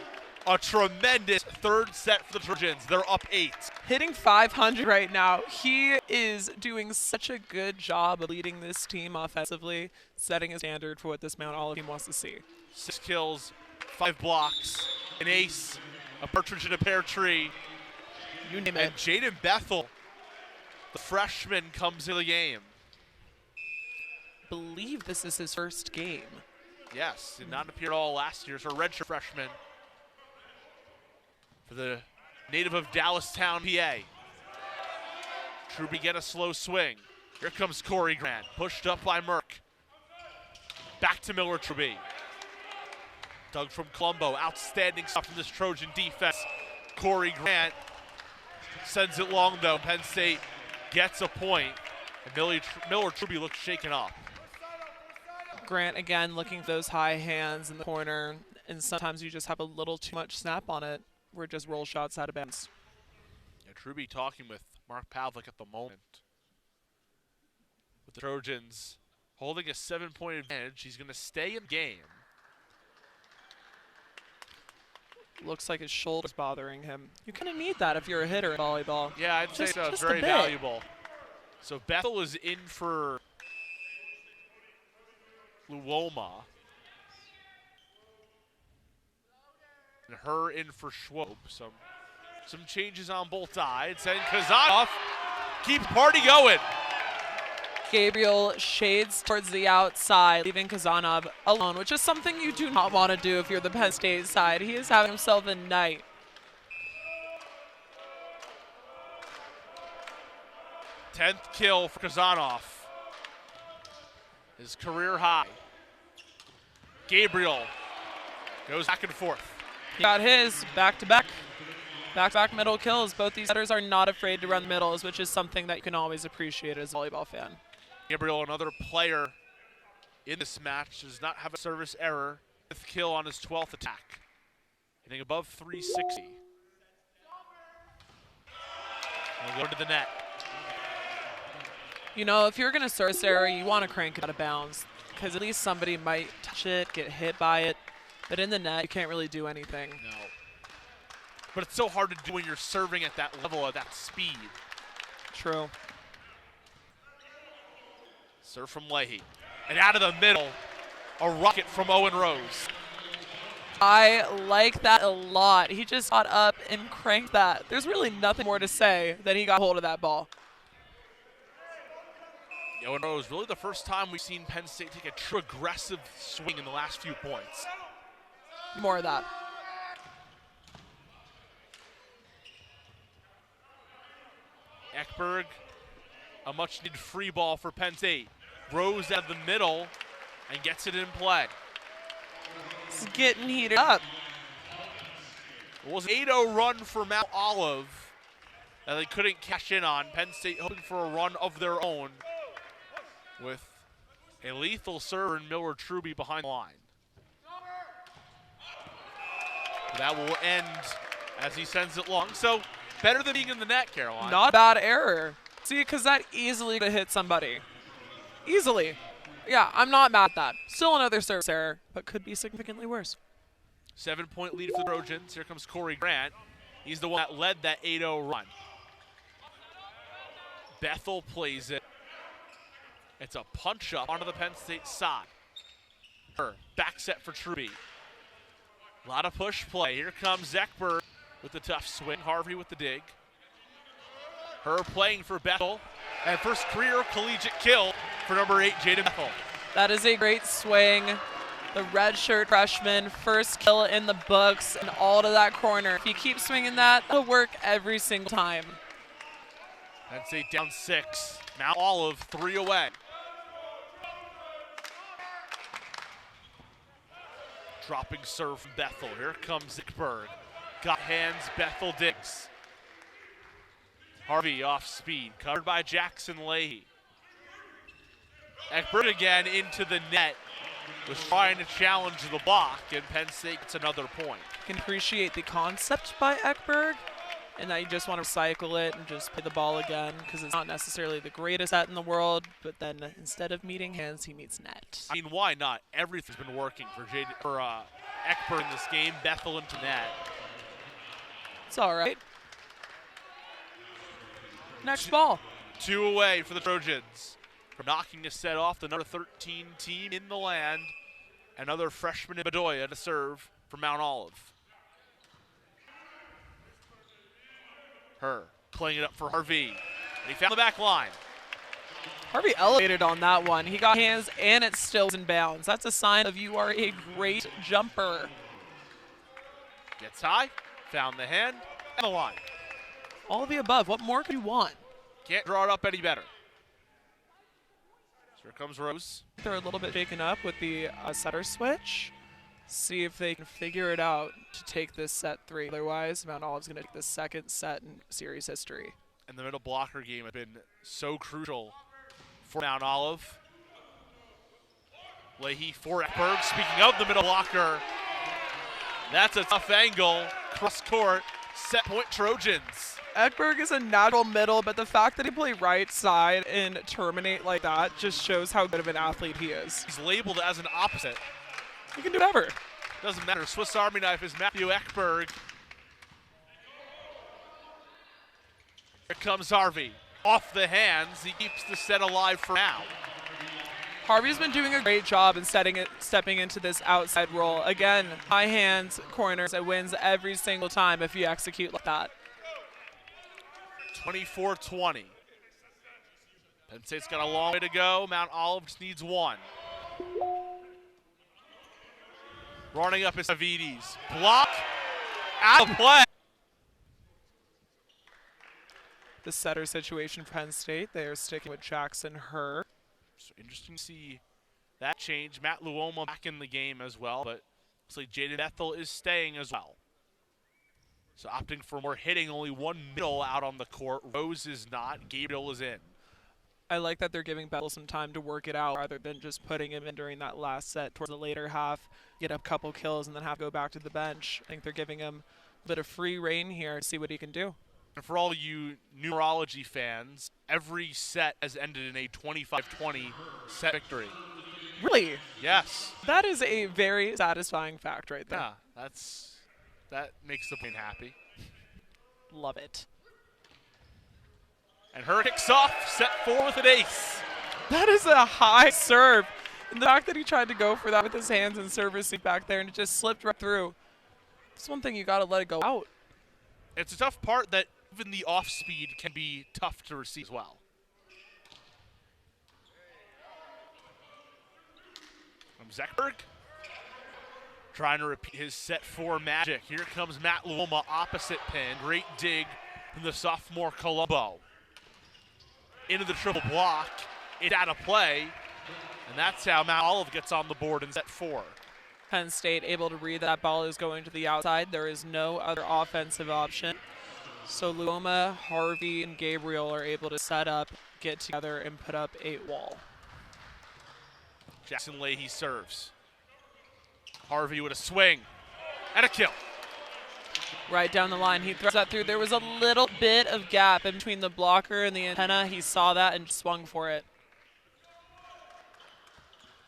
a tremendous third set for the Trojans. They're up 8. Hitting 500 right now. He is doing such a good job of leading this team offensively, setting a standard for what this Mount Olive team wants to see. 6 kills, 5 blocks, an ace, a partridge in a pear tree. You name And it. Jaden Bethel, the freshman, comes in the game. Believe this is his first game. Yes, did not appear at all last year. So a redshirt freshman for the native of Dallastown, PA. Truby get a slow swing. Here comes Corey Grant, pushed up by Merck. Back to Miller Truby. Doug from Colombo, outstanding stuff from this Trojan defense. Corey Grant sends it long though. Penn State gets a point. And Miller Truby looks shaken up. Grant again looking for those high hands in the corner, and sometimes you just have a little too much snap on it where it just rolls shots out of bounds. Yeah, Truby talking with Mark Pavlik at the moment. With the Trojans holding a 7-point advantage, he's going to stay in game. Looks like his shoulder's bothering him. You kind of need that if you're a hitter in volleyball. Yeah, I'd say so. It's just a very bit. valuable. So Bethel is in for Luoma. And her in for Schwob. Some changes on both sides. And Kazanov keeps party going. Gabriel shades towards the outside, leaving Kazanov alone, which is something you do not want to do if you're the Penn State side. He is having himself a night. Tenth kill for Kazanov. His career high. Gabriel goes back and forth. He got his back-to-back. Back-to-back middle kills. Both these setters are not afraid to run middles, which is something that you can always appreciate as a volleyball fan. Gabriel, another player in this match, does not have a service error. 5th kill on his 12th attack. Hitting above 360. He'll go to the net. You know, if you're going to service error, you want to crank it out of bounds because at least somebody might touch it, get hit by it. But in the net, you can't really do anything. No. But it's so hard to do when you're serving at that level, at that speed. True. Serve from Leahy. And out of the middle, a rocket from Owen Rose. I like that a lot. He just got up and cranked that. There's really nothing more to say than he got hold of that ball. Owen Rose, really the first time we've seen Penn State take a true aggressive swing in the last few points. More of that. Ekberg, a much-needed free ball for Penn State. Rose out of the middle and gets it in play. It's getting heated up. It was an 8-0 run for Mount Olive that they couldn't cash in on. Penn State hoping for a run of their own with a lethal server in Miller Truby behind the line. That will end as he sends it long. So better than being in the net, Caroline. Not a bad error. See, because that easily could have hit somebody. Easily. Yeah, I'm not mad at that. Still another service error, but could be significantly worse. 7-point lead for the Trojans. Here comes Corey Grant. He's the one that led that 8-0 run. Bethel plays it. It's a punch up onto the Penn State side. Back set for Truby. A lot of push play. Here comes Ekberg with the tough swing. Harvey with the dig. Her playing for Bethel. And first career collegiate kill for number 8, Jaden Bethel. That is a great swing. The redshirt freshman, first kill in the books, and all to that corner. If you keep swinging that, it'll work every single time. Penn State down 6. Mount Olive 3 away. Dropping serve from Bethel. Here comes Ekberg. Got hands, Bethel digs. Harvey off speed, covered by Jackson Leahy. Ekberg again into the net. Was trying to challenge the block, and Penn State gets another point. You can appreciate the concept by Ekberg, and that you just want to cycle it and just play the ball again, because it's not necessarily the greatest set in the world, but then instead of meeting hands, he meets net. I mean, why not? Everything's been working for Ekberg in this game. Bethel into net. It's all right. Next ball. 2 away for the Trojans. For knocking a set off the number 13 team in the land. Another freshman in Bedoya to serve for Mount Olive. Her playing it up for Harvey. And he found the back line. Harvey elevated on that one. He got hands and it still was in bounds. That's a sign of you are a great jumper. Gets high, found the hand, and the line. All of the above. What more could you want? Can't draw it up any better. So here comes Rose. They're a little bit shaken up with the setter switch. See if they can figure it out to take this set 3. Otherwise, Mount Olive's going to take the second set in series history. And the middle blocker game has been so crucial for Mount Olive. Leahy for Ekberg. Speaking of the middle blocker, that's a tough angle. Cross court, set point Trojans. Ekberg is a natural middle, but the fact that he play right side and terminate like that just shows how good of an athlete he is. He's labeled as an opposite. He can do whatever. Doesn't matter. Swiss Army knife is Matthew Ekberg. Here comes Harvey. Off the hands. He keeps the set alive for now. Harvey's been doing a great job in stepping into this outside role. Again, high hands, corners, it wins every single time if you execute like that. 24-20. Penn State's got a long way to go. Mount Olive just needs 1. Running up is Savides. Block. Out of play. The setter situation for Penn State. They are sticking with Jackson Herr. So interesting to see that change. Matt Luoma back in the game as well, but looks like Jaden Bethel is staying as well. So opting for more hitting, only 1 middle out on the court. Rose is not. Gabriel is in. I like that they're giving Bethel some time to work it out rather than just putting him in during that last set towards the later half, get a couple kills, and then have to go back to the bench. I think they're giving him a bit of free reign here to see what he can do. And for all you numerology fans, every set has ended in a 25-20 set victory. Really? Yes. That is a very satisfying fact right there. Yeah, that makes the brain happy. Love it. And her kicks off, set 4 with an ace. That is a high serve. And the fact that he tried to go for that with his hands and service back there and it just slipped right through. It's one thing you got to let it go out. It's a tough part that even the off speed can be tough to receive as well. From Zekberg. Trying to repeat his set 4 magic. Here comes Matt Luoma opposite pin. Great dig from the sophomore Colombo. Into the triple block. It's out of play. And that's how Mount Olive gets on the board in set 4. Penn State able to read that ball is going to the outside. There is no other offensive option. So Luoma, Harvey, and Gabriel are able to set up, get together, and put up 8 wall. Jackson Leahy serves. Harvey with a swing and a kill. Right down the line, he throws that through. There was a little bit of gap in between the blocker and the antenna. He saw that and swung for it.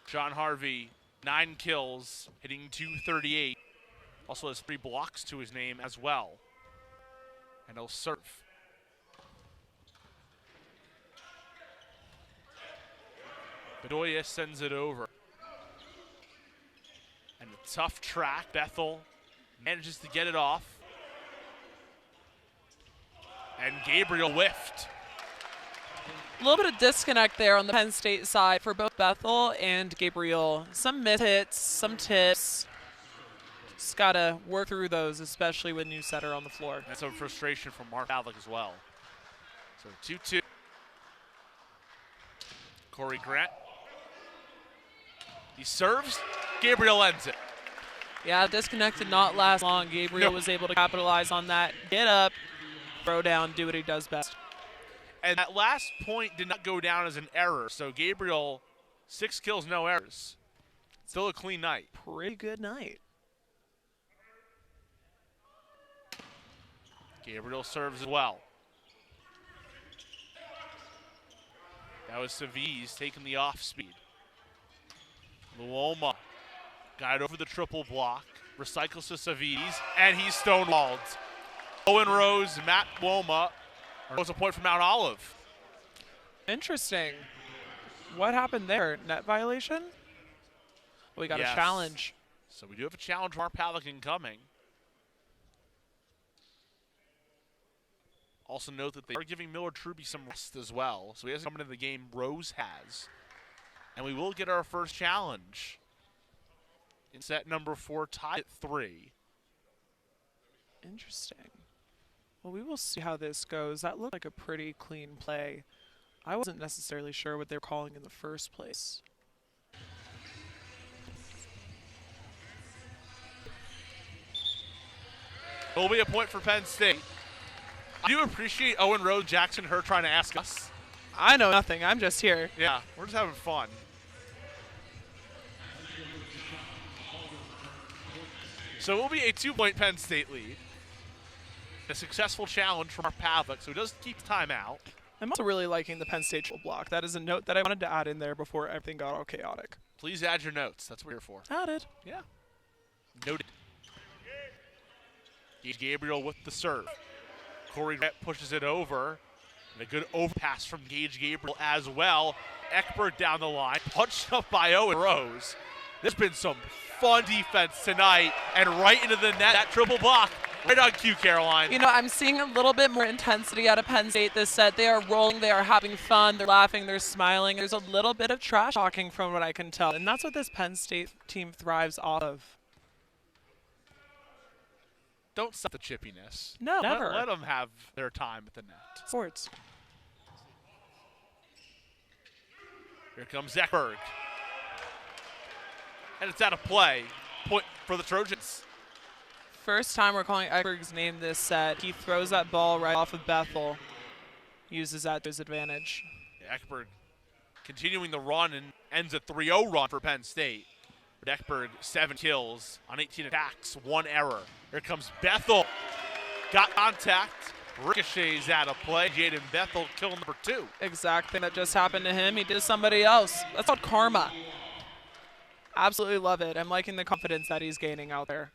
Sean Harvey, 9 kills, hitting .238. Also has 3 blocks to his name as well. And he'll serve. Bedoya sends it over. And a tough track. Bethel manages to get it off. And Gabriel whiffed. A little bit of disconnect there on the Penn State side for both Bethel and Gabriel. Some miss hits, some tips. Just got to work through those, especially with new setter on the floor. And some frustration from Mark Pavlik as well. So 2-2. Corey Grant. He serves. Gabriel ends it. Yeah, disconnect did not last long. Gabriel was able to capitalize on that. Get up, throw down, do what he does best. And that last point did not go down as an error. So Gabriel, 6 kills, no errors. Still a clean night. Pretty good night. Gabriel serves as well. That was Saviz taking the off speed. Luoma got it over the triple block. Recycles to Saviz, and he's stonewalled. Owen Rose, Matt Luoma. Was a point from Mount Olive. Interesting. What happened there? Net violation? We got a challenge. So we do have a challenge from our Pavlik incoming. Also note that they are giving Miller Truby some rest as well. So he hasn't come into the game. Rose has. And we will get our first challenge in set number 4, tied at 3. Interesting. Well, we will see how this goes. That looked like a pretty clean play. I wasn't necessarily sure what they were calling in the first place. Will be a point for Penn State. I do appreciate Owen Rose, Jackson, her trying to ask us. I know nothing. I'm just here. Yeah, we're just having fun. So it will be a 2-point Penn State lead. A successful challenge from our Pavlik, so he does keep the timeout. I'm also really liking the Penn State triple block. That is a note that I wanted to add in there before everything got all chaotic. Please add your notes. That's what we're here for. Added. Yeah. Noted. Gage Gabriel with the serve. Corey Grant pushes it over. And a good overpass from Gage Gabriel as well. Ekberg down the line. Punched up by Owen Rose. There's been some fun defense tonight. And right into the net. That triple block. Right on cue, Caroline. You know, I'm seeing a little bit more intensity out of Penn State this set. They are rolling, they are having fun, they're laughing, they're smiling. There's a little bit of trash talking from what I can tell. And that's what this Penn State team thrives off of. Don't stop the chippiness. No, never. Let them have their time at the net. Sports. Here comes Zekberg. And it's out of play. Point for the Trojans. First time we're calling Ekberg's name this set. He throws that ball right off of Bethel. Uses that to his advantage. Yeah, Ekberg continuing the run and ends a 3-0 run for Penn State. But Ekberg, 7 kills on 18 attacks, 1 error. Here comes Bethel. Got contact. Ricochets out of play. Jaden Bethel, kill number 2. Exact thing that just happened to him, he did to somebody else. That's called karma. Absolutely love it. I'm liking the confidence that he's gaining out there.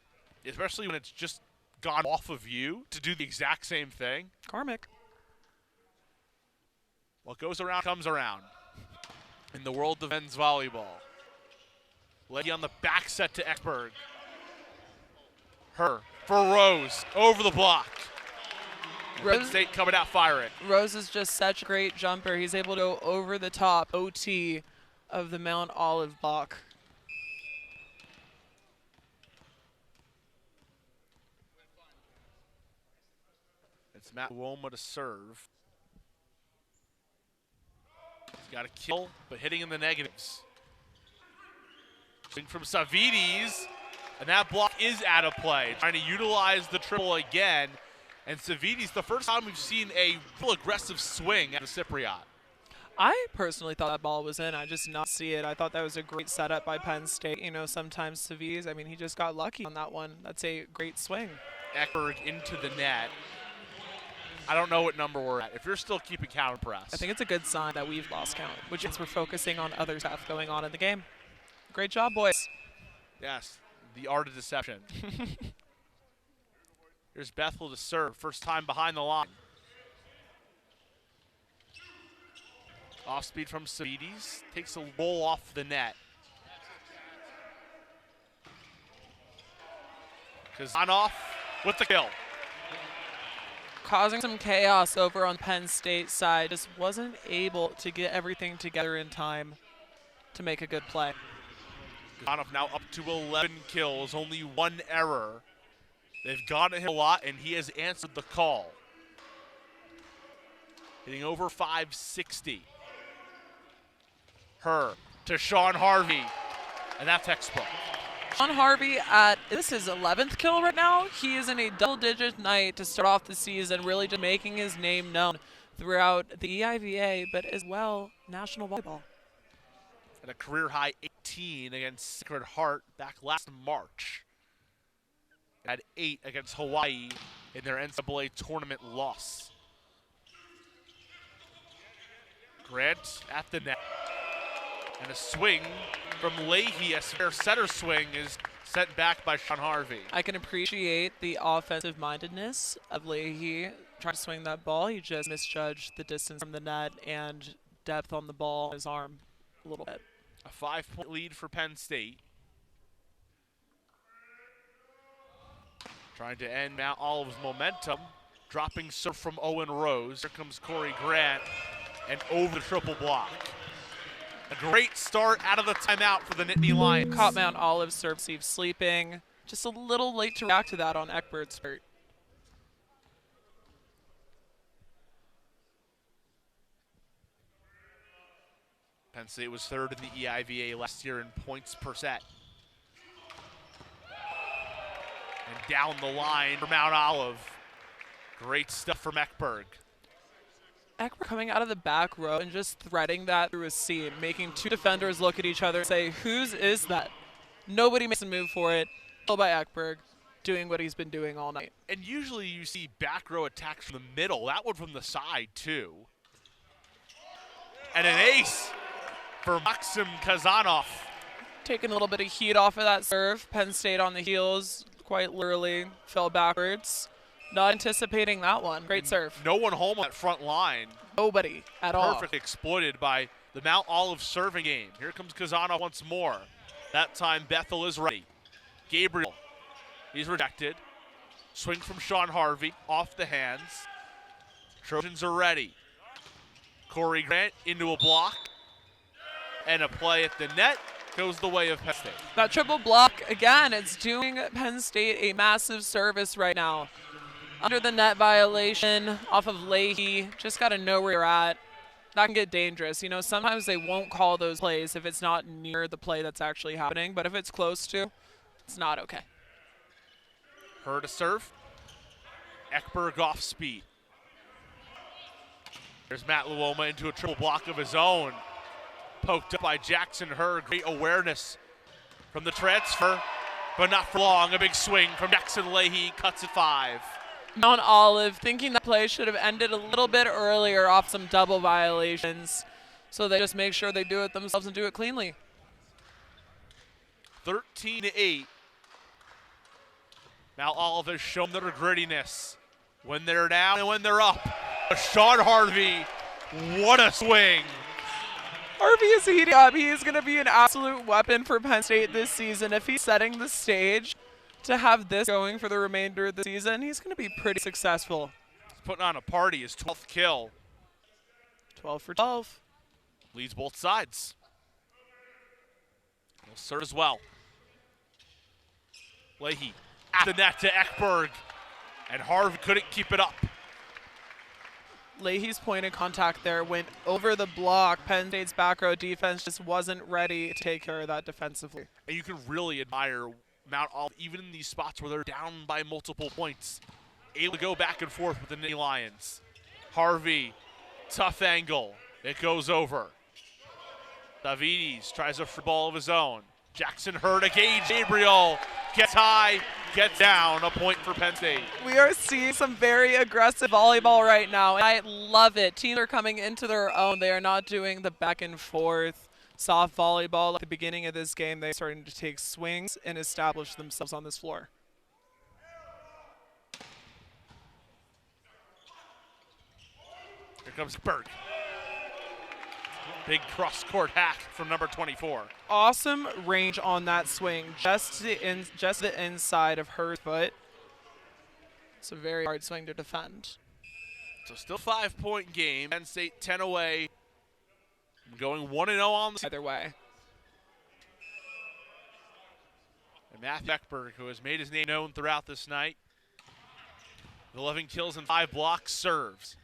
Especially when it's just gone off of you to do the exact same thing. Karmic. What goes around comes around in the world of men's volleyball. Leahy on the back set to Ekberg. Her for Rose, over the block. Penn State coming out firing. Rose is just such a great jumper. He's able to go over the top OT of the Mount Olive block. It's Matt Woma to serve. He's got a kill, but hitting in the negatives. Swing from Savides, and that block is out of play. Trying to utilize the triple again. And Savides, the first time we've seen a real aggressive swing at the Cypriot. I personally thought that ball was in. I just did not see it. I thought that was a great setup by Penn State. You know, sometimes Savides, I mean, he just got lucky on that one. That's a great swing. Ekberg into the net. I don't know what number we're at. If you're still keeping count, press. I think it's a good sign that we've lost count, which means we're focusing on other stuff going on in the game. Great job, boys. Yes, the art of deception. Here's Bethel to serve. First time behind the line. Off speed from Savides. Takes a roll off the net. Kazanov with the kill. Causing some chaos over on Penn State's side. Just wasn't able to get everything together in time to make a good play. Kazanov now up to 11 kills. Only 1 error. They've gone at him a lot, and he has answered the call. Hitting over 560. Her to Sean Harvey, and that's textbook. Sean Harvey at this is his 11th kill right now. He is in a double-digit night to start off the season, really just making his name known throughout the EIVA, but as well national volleyball. At a career-high 18 against Sacred Heart back last March. Had 8 against Hawaii in their NCAA tournament loss. Grant at the net. And a swing from Leahy, a spare setter swing is sent back by Sean Harvey. I can appreciate the offensive mindedness of Leahy trying to swing that ball. He just misjudged the distance from the net and depth on the ball, his arm a little bit. A 5-point lead for Penn State. Trying to end Mount Olive's momentum. Dropping serve from Owen Rose. Here comes Corey Grant and over the triple block. A great start out of the timeout for the Nittany Lions. Caught Mount Olive's serve receive sleeping. Just a little late to react to that on Ekberg's part. Penn State was 3rd in the EIVA last year in points per set. And down the line for Mount Olive. Great stuff from Ekberg. Ekberg coming out of the back row and just threading that through a seam, making 2 defenders look at each other and say, whose is that? Nobody makes a move for it. All by Ekberg, doing what he's been doing all night. And usually you see back row attacks from the middle. That one from the side, too. And an ace for Maxim Kazanov. Taking a little bit of heat off of that serve. Penn State on the heels, quite literally fell backwards. Not anticipating that one. Great serve. No one home on that front line. Nobody at all. Perfect exploited by the Mount Olive serving game. Here comes Kazanov once more. That time Bethel is ready. Gabriel, he's rejected. Swing from Sean Harvey, off the hands. Trojans are ready. Corey Grant into a block. And a play at the net goes the way of Penn State. That triple block, again, it's doing Penn State a massive service right now. Under the net violation, off of Leahy, just got to know where you're at. That can get dangerous. You know, sometimes they won't call those plays if it's not near the play that's actually happening, but if it's close to, it's not okay. Her to serve. Ekberg off speed. There's Matt Luoma into a triple block of his own. Poked up by Jackson Hurd. Great awareness from the transfer, but not for long. A big swing from Jackson Leahy, cuts it 5. Mount Olive thinking that play should have ended a little bit earlier off some double violations. So they just make sure they do it themselves and do it cleanly. 13-8. Mount Olive has shown their grittiness when they're down and when they're up. Sean Harvey, what a swing. Harvey is heating up. He is going to be an absolute weapon for Penn State this season. If he's setting the stage to have this going for the remainder of the season, he's going to be pretty successful. He's putting on a party, his 12th kill. 12 for 12. Leads both sides. He'll serve as well. Leahy at the net to Ekberg, and Harvey couldn't keep it up. Leahy's point of contact there went over the block. Penn State's back row defense just wasn't ready to take care of that defensively. And you can really admire Mount Olive, even in these spots where they're down by multiple points, able to go back and forth with the Nittany Lions. Harvey, tough angle. It goes over. Davides tries a free ball of his own. Jackson Hurd again. Gabriel gets high, gets down. A point for Penn State. We are seeing some very aggressive volleyball right now, and I love it. Teams are coming into their own. They are not doing the back and forth soft volleyball. At the beginning of this game, they're starting to take swings and establish themselves on this floor. Here comes Berg. Big cross-court hack from number 24. Awesome range on that swing, just the inside of her foot. It's a very hard swing to defend. So still 5-point game. Penn State 10 away. Going 1-0 on the Either way. And Matthew Ekberg, who has made his name known throughout this night. 11 kills and 5 blocks, serves.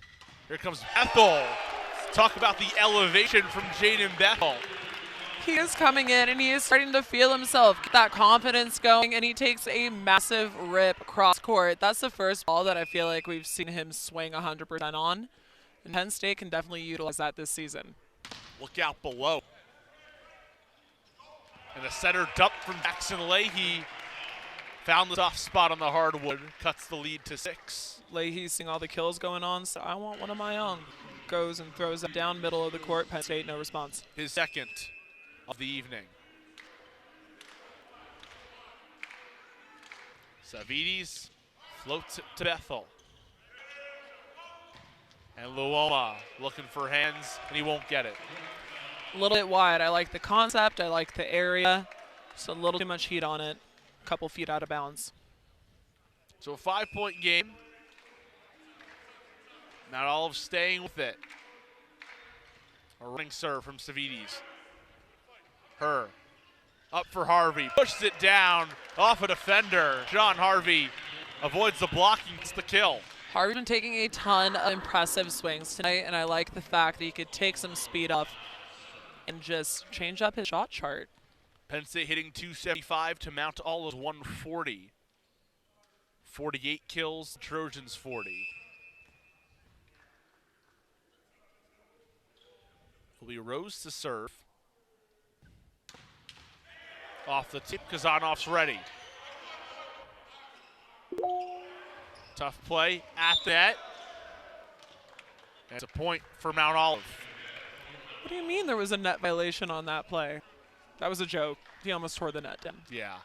Here comes Bethel. Talk about the elevation from Jaden Bethel. He is coming in and he is starting to feel himself, get that confidence going, and he takes a massive rip cross court. That's the first ball that I feel like we've seen him swing 100% on. And Penn State can definitely utilize that this season. Look out below. And a center dump from Jackson Leahy. Found the soft spot on the hardwood. Cuts the lead to 6. Leahy's seeing all the kills going on, so I want one of my own. Goes and throws it down middle of the court. Penn State, no response. His second of the evening. Savides floats it to Bethel. And Luoma looking for hands, and he won't get it. A little bit wide. I like the concept. I like the area. Just a little too much heat on it. A couple feet out of bounds. So a 5-point game. Mount Olive staying with it. A running serve from Savides. Her. Up for Harvey. Pushes it down off a defender. John Harvey avoids the blocking. Gets the kill. Harvey's been taking a ton of impressive swings tonight, and I like the fact that he could take some speed up and just change up his shot chart. Penn State hitting 275 to Mount Olive's 140. 48 kills, Trojans 40. Will be Rose to serve. Off the tip, Kazanov's ready. Tough play at the net. It's a point for Mount Olive. What do you mean there was a net violation on that play? That was a joke. He almost tore the net down. Yeah.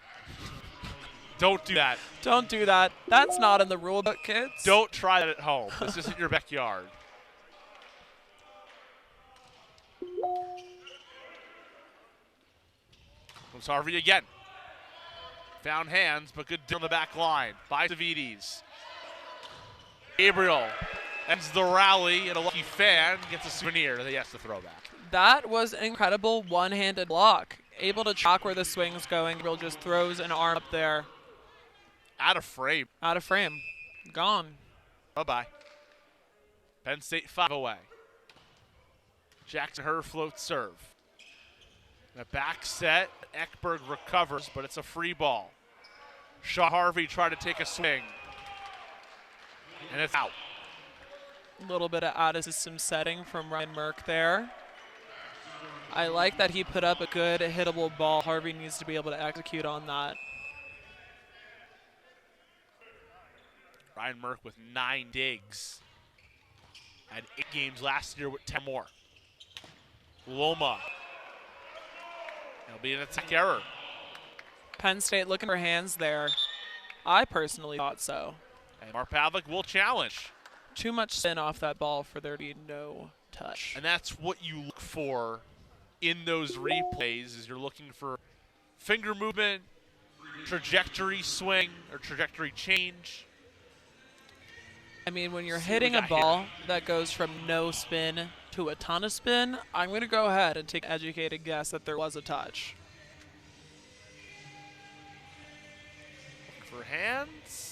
Don't do that. Don't do that. That's not in the rule book, kids. Don't try that at home. This isn't your backyard. Comes Harvey again. Found hands, but good on the back line by Savides. Gabriel ends the rally, and a lucky fan gets a souvenir that he has to throw back. That was an incredible one-handed block. Able to track where the swing's going. Gabriel just throws an arm up there. Out of frame. Out of frame. Gone. Bye-bye. Penn State 5 away. Jackson Hurd floats serve. The back set, Ekberg recovers, but it's a free ball. Shaw Harvey tried to take a swing, and it's out. A little bit of out-of-system setting from Ryan Merck there. I like that he put up a good hittable ball. Harvey needs to be able to execute on that. Ryan Merck with 9 digs. Had 8 games last year with 10 more. Loma. It'll be an attack error. Penn State looking for hands there. I personally thought so. And Mark Pavlik will challenge. Too much spin off that ball for there to be no touch. And that's what you look for in those replays, is you're looking for finger movement, trajectory swing, or trajectory change. I mean, when you're hitting a ball that goes from no spin to a ton of spin, I'm going to go ahead and take an educated guess that there was a touch. For hands.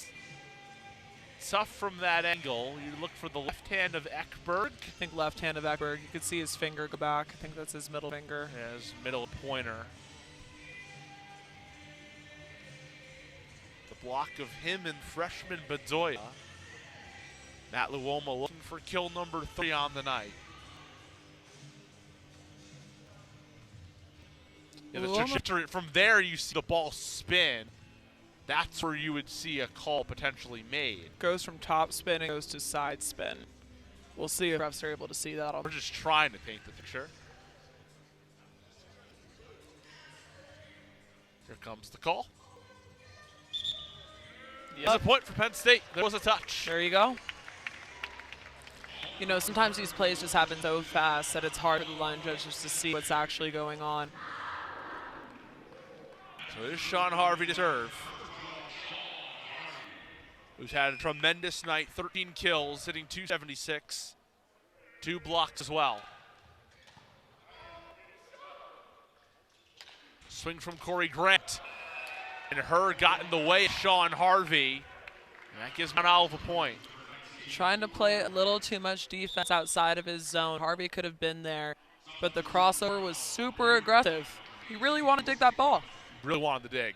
Tough from that angle. You look for the left hand of Ekberg. I think left hand of Ekberg. You could see his finger go back. I think that's his middle finger. Yeah, his middle pointer. The block of him and freshman Bedoya. Matt Luoma looking for kill number 3 on the night. Yeah, the trajectory from there, you see the ball spin. That's where you would see a call potentially made. Goes from top spin and goes to side spin. We'll see if refs are able to see that. We're just trying to paint the picture. Here comes the call. Yep. That's a point for Penn State. There was a touch. There you go. You know, sometimes these plays just happen so fast that it's hard for the line judges to see what's actually going on. So there's Sean Harvey to serve, who's had a tremendous night, 13 kills, hitting .276, 2 blocks as well. Swing from Corey Grant, and her got in the way of Sean Harvey, and that gives Mount Olive a point. Trying to play a little too much defense outside of his zone. Harvey could have been there, but the crossover was super aggressive. He really wanted to dig that ball. Really wanted to dig.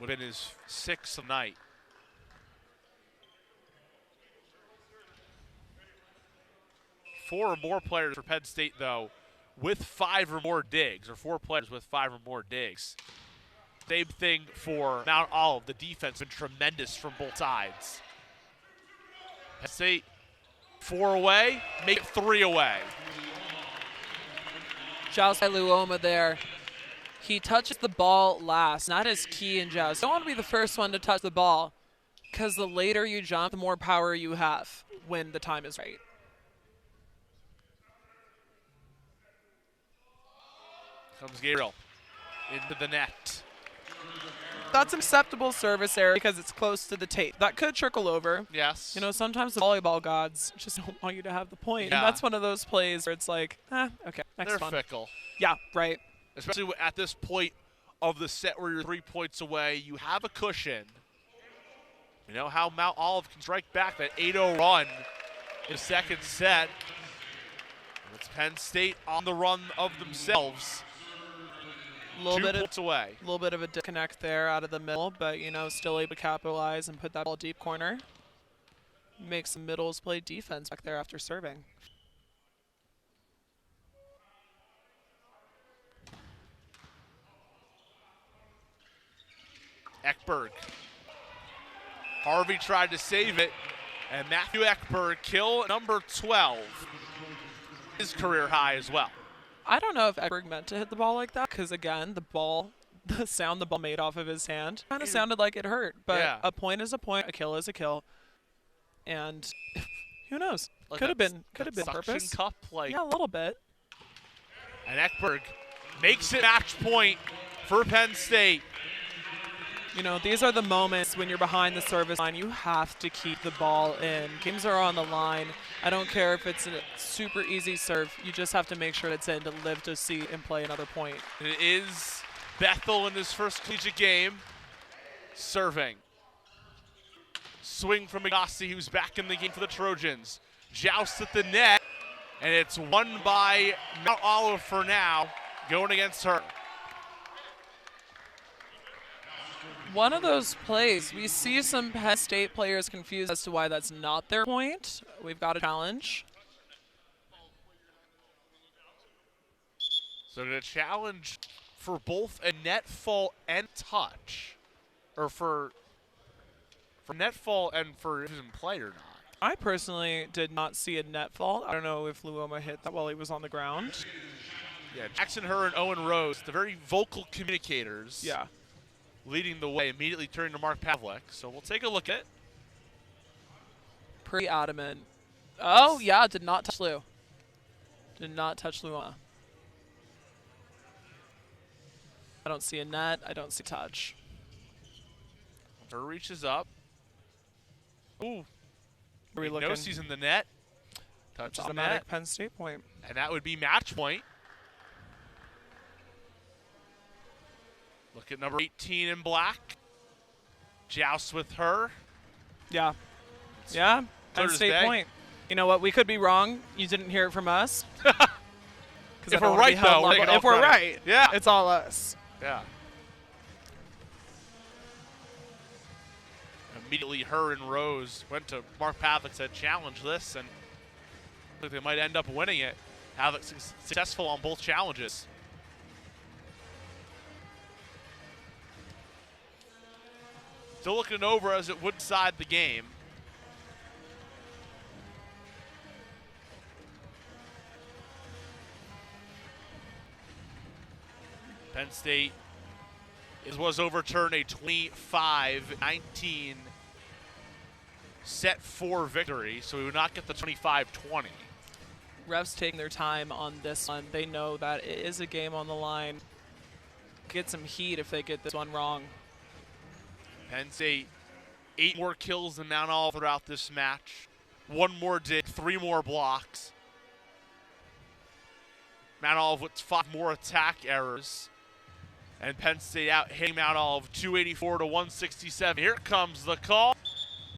Would have been his 6th of the night. Four or more players for Penn State, though, with 5 or more digs, or 4 players with 5 or more digs. Same thing for Mount Olive. The defense has been tremendous from both sides. Penn State 4 away, make it 3 away. Joust by Luoma there. He touches the ball last. That is key in joust. You don't want to be the first one to touch the ball, because the later you jump, the more power you have when the time is right. Comes Gabriel into the net. That's an acceptable service error because it's close to the tape. That could trickle over. Yes. You know, sometimes the volleyball gods just don't want you to have the point. Yeah. And that's one of those plays where it's like, okay, next They're one. fickle. Yeah, right. Especially at this point of the set where you're 3 points away, you have a cushion. You know how Mount Olive can strike back that 8-0 run in the second set. It's Penn State on the run of themselves. A little 2 bit points away. A little bit of a disconnect there out of the middle, but you know, still able to capitalize and put that ball deep corner. Makes the middles play defense back there after serving. Ekberg. Harvey tried to save it, and Matthew Ekberg, kill number 12, his career high as well. I don't know if Ekberg meant to hit the ball like that, because again, the sound the ball made off of his hand kind of sounded like it hurt. But yeah. A point is a point, a kill is a kill, and who knows? Like could have been suction purpose. Cup, like. Yeah, a little bit. And Ekberg makes it match point for Penn State. You know, these are the moments when you're behind the service line, you have to keep the ball in. Games are on the line. I don't care if it's a super easy serve. You just have to make sure it's in to live to see and play another point. It is Bethel in his first collegiate game, serving. Swing from Agassi, who's back in the game for the Trojans. Joust at the net, and it's won by Mount Olive for now, going against her. one of those plays. We see some Penn State players confused as to why that's not their point. We've got a challenge. So the challenge for both a net fall and touch, or for net fall and for his play or not. I personally did not see a net fault. I don't know if Luoma hit that while he was on the ground. Yeah, Jackson Herr and Owen Rose, the very vocal communicators. Yeah. Leading the way, immediately turning to Mark Pavlik. So we'll take a look at it. Pretty adamant. Oh, yeah, did not touch Lou. Did not touch Luoma. I don't see a net. I don't see touch. Herr reaches up. Ooh. Are we looking? Knows he's in the net. Touches the Automatic net. Penn State point. And that would be match point. Look at number 18 in black. Joust with her. Yeah. Yeah, Penn State point. You know what? We could be wrong. You didn't hear it from us. If we're right, though, if we're right, yeah, it's all us. Yeah. Immediately, Herr and Rose went to Mark Pavlik, said, challenge this, and they might end up winning it. Pavlik successful on both challenges. Still looking over as it would decide the game. Penn State was overturned a 25-19 set 4 victory, so we would not get the 25-20. Refs taking their time on this one. They know that it is a game on the line. Get some heat if they get this one wrong. Penn State, 8 more kills than Mount Olive throughout this match. 1 more dig, 3 more blocks. Mount Olive with 5 more attack errors. And Penn State out hitting Mount Olive 284 to 167. Here comes the call.